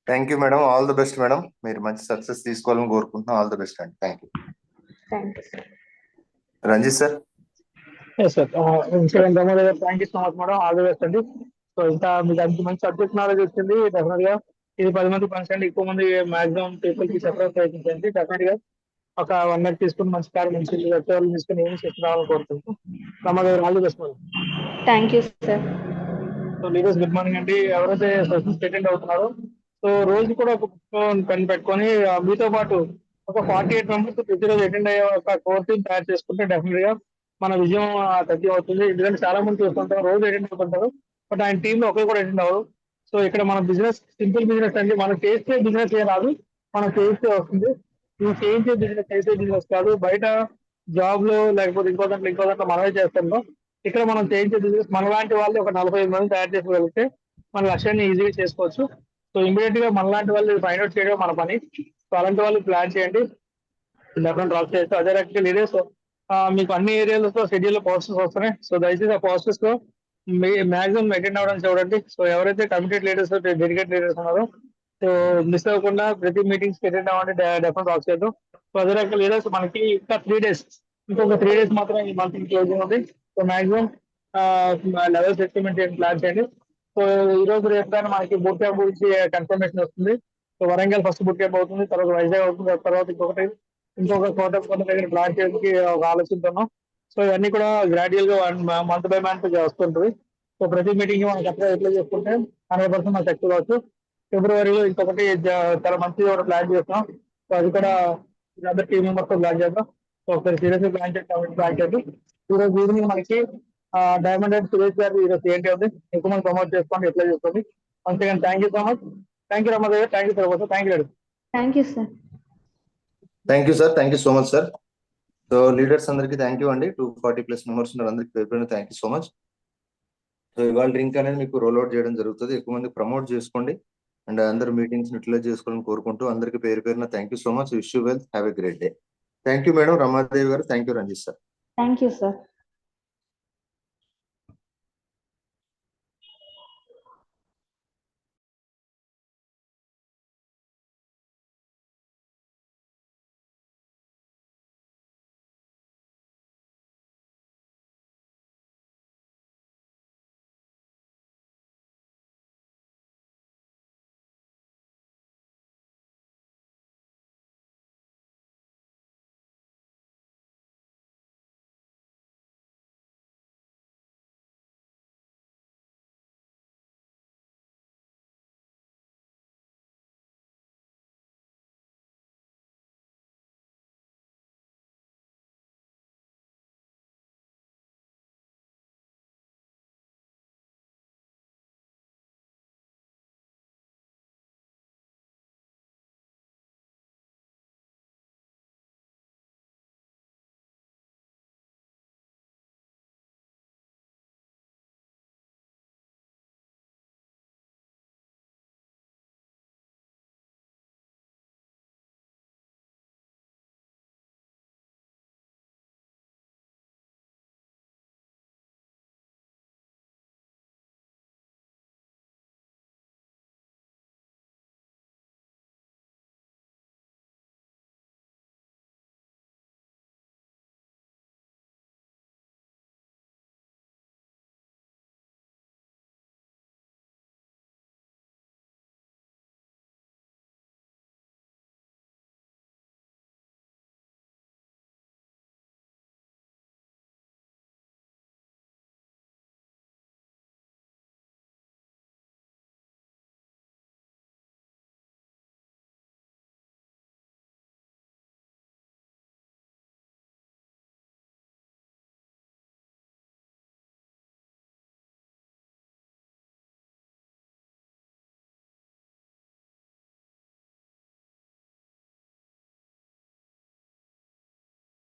B: Thank you madam, all the best madam. మీరు మంచి సక్సెస్ తీసుకోవాలని కోరుకుంటున్నాం. ఆల్ ద బెస్ట్ అండి. Thank you.
A: Thank you sir.
B: Ranjith sir.
C: Yes sir. Thank you so much madam. All the best అండి. సో ఇంకా మీకు అంత మంచి సబ్జెక్ట్ నాలెడ్జ్ వచ్చింది. డెఫినెట్ గా ఇది 10 మంది పంచండి, ఎక్కువ మంది మాక్సిమం పీపుల్ కి సెపరేట్ ప్రయత్నించండి. డెఫినెట్ గా ఒక 1 మంత్ తీసుకుని మంచి కార్, మంచి తీసుకుని ఏమి సెట్ రావాలని కోరుకుంటున్నాం. Ramadevi, all the best madam.
A: Thank you sir.
C: So leaders good morning అండి. ఎవరైతే సెషన్స్ అటెండ్ అవుతున్నారో, సో రోజు కూడా ఒక పెన్ పెట్టుకొని మీతో పాటు ఒక 48 మెంబర్స్ ప్రతిరోజు అటెండ్ అయ్యే ఒక కోర్ టీమ్ తయారు చేసుకుంటే డెఫినెట్ గా మన విజయం తగ్గి అవుతుంది. ఎందుకంటే చాలా మంది చూస్తుంటారు, రోజు అటెండ్ అవుతుంటారు, బట్ ఆయన టీమ్ లో ఒకరు కూడా అటెండ్ అవ్వరు. సో ఇక్కడ మన బిజినెస్ సింపుల్ బిజినెస్ అండి. మనం చేస్తే బిజినెస్ ఏ రాదు, మనం చేస్తే వస్తుంది. నువ్వు చేయించే బిజినెస్, చేసే బిజినెస్ కాదు. బయట జాబ్ లో లేకపోతే ఇంకో దాంట్లో మనమే చేస్తాం. ఇక్కడ మనం చేయించే బిజినెస్ మనలాంటి వాళ్ళు ఒక 45 మంది తయారు చేసుకోగలిగితే మన లక్ష్యాన్ని ఈజీగా చేసుకోవచ్చు. సో ఇమీడియట్ గా మనలాంటి వాళ్ళు ఫైండ్ అవుట్ చేయడం మన పని. సో అలాంటి వాళ్ళు ప్లాన్ చేయండి, డెఫినెట్ డ్రాప్ చేయొచ్చు. అదే రకంగా ఇదే సో మీకు అన్ని ఏరియాలతో షెడ్యూల్ పోస్టర్స్ వస్తున్నాయి. సో దయచేసి ఆ పోస్టర్స్ లో మాక్సిమం అటెండ్ అవ్వడానికి చూడండి. సో ఎవరైతే కమిటెడ్ లీడర్స్ డెడికేట్ లీడర్స్ ఉన్నారో సో మిస్ అవ్వకుండా ప్రతి మీటింగ్స్ అటెండ్ అవ్వండి, డెఫినెట్ డ్రాప్ చేద్దాం. సో అదే రకంగా లీడర్స్ మనకి ఇంకా 3 days, ఇంకొక 3 days మాత్రం ఈ మంత్ క్లోజింగ్ ఉంది. సో మాక్సిమం లెవెల్స్ ఎస్టిమేట్ చేయండి, ప్లాన్ చేయండి. సో ఈ రోజు రేపు కానీ మనకి బూట్ క్యాంప్ గురించి కన్ఫర్మేషన్ వస్తుంది. So Warangal first boot camp అవుతుంది, తర్వాత వైజాగ్ అవుతుంది, తర్వాత ఇంకొక కోట దగ్గర ప్లాన్ చేయడానికి ఒక ఆలోచిస్తున్నాం. సో ఇవన్నీ కూడా గ్రాడ్యువల్ గా మంత్ బై మంత్ వస్తుంటుంది. సో ప్రతి మీటింగ్ మనకి అప్లై చేసుకుంటే 100% మనకు సక్సెస్ అవచ్చు. ఫిబ్రవరిలో ఇంకొకటి చాలా మంచిగా కూడా ప్లాన్ చేస్తున్నాం. సో అది కూడా అందరు టీమ్ మెంబర్స్ తో ప్లాన్ చేద్దాం. సో ఒకసారి సీరియస్ గా ప్లాన్ చేద్దాం. ఈ రోజు ఈవినింగ్ మనకి డైమండ్ అండ్ సురేష్ గారు ఈరోజు ఏంటి ఉంది ఎక్కువ మంది ప్రమోట్ చేసుకోండి, ఎట్లా చేసుకోండి. అంతే కానీ thank you so much. Thank you Ramadev, thank you sir, thank you.
A: Thank you sir.
B: Thank you sir, thank you so much sir. So leaders అందరికి థ్యాంక్ యూ అండి. 240+ మెంబర్స్ ఉన్నారు, అందరికి పేరు thank you so much. So ఇవాళ లింక్ అనేది మీకు రోల్ అవుట్ చేయడం జరుగుతుంది. ఎక్కువ మంది ప్రమోట్ చేసుకోండి అండ్ అందరు మీటింగ్స్ యూటిలైజ్ చేసుకోవాలని కోరుకుంటూ అందరికి పేరున thank you so much. Wish you well, have a great day. Thank you madam Ramadevi గారు, thank you Ranjith sir.
A: Thank you sir.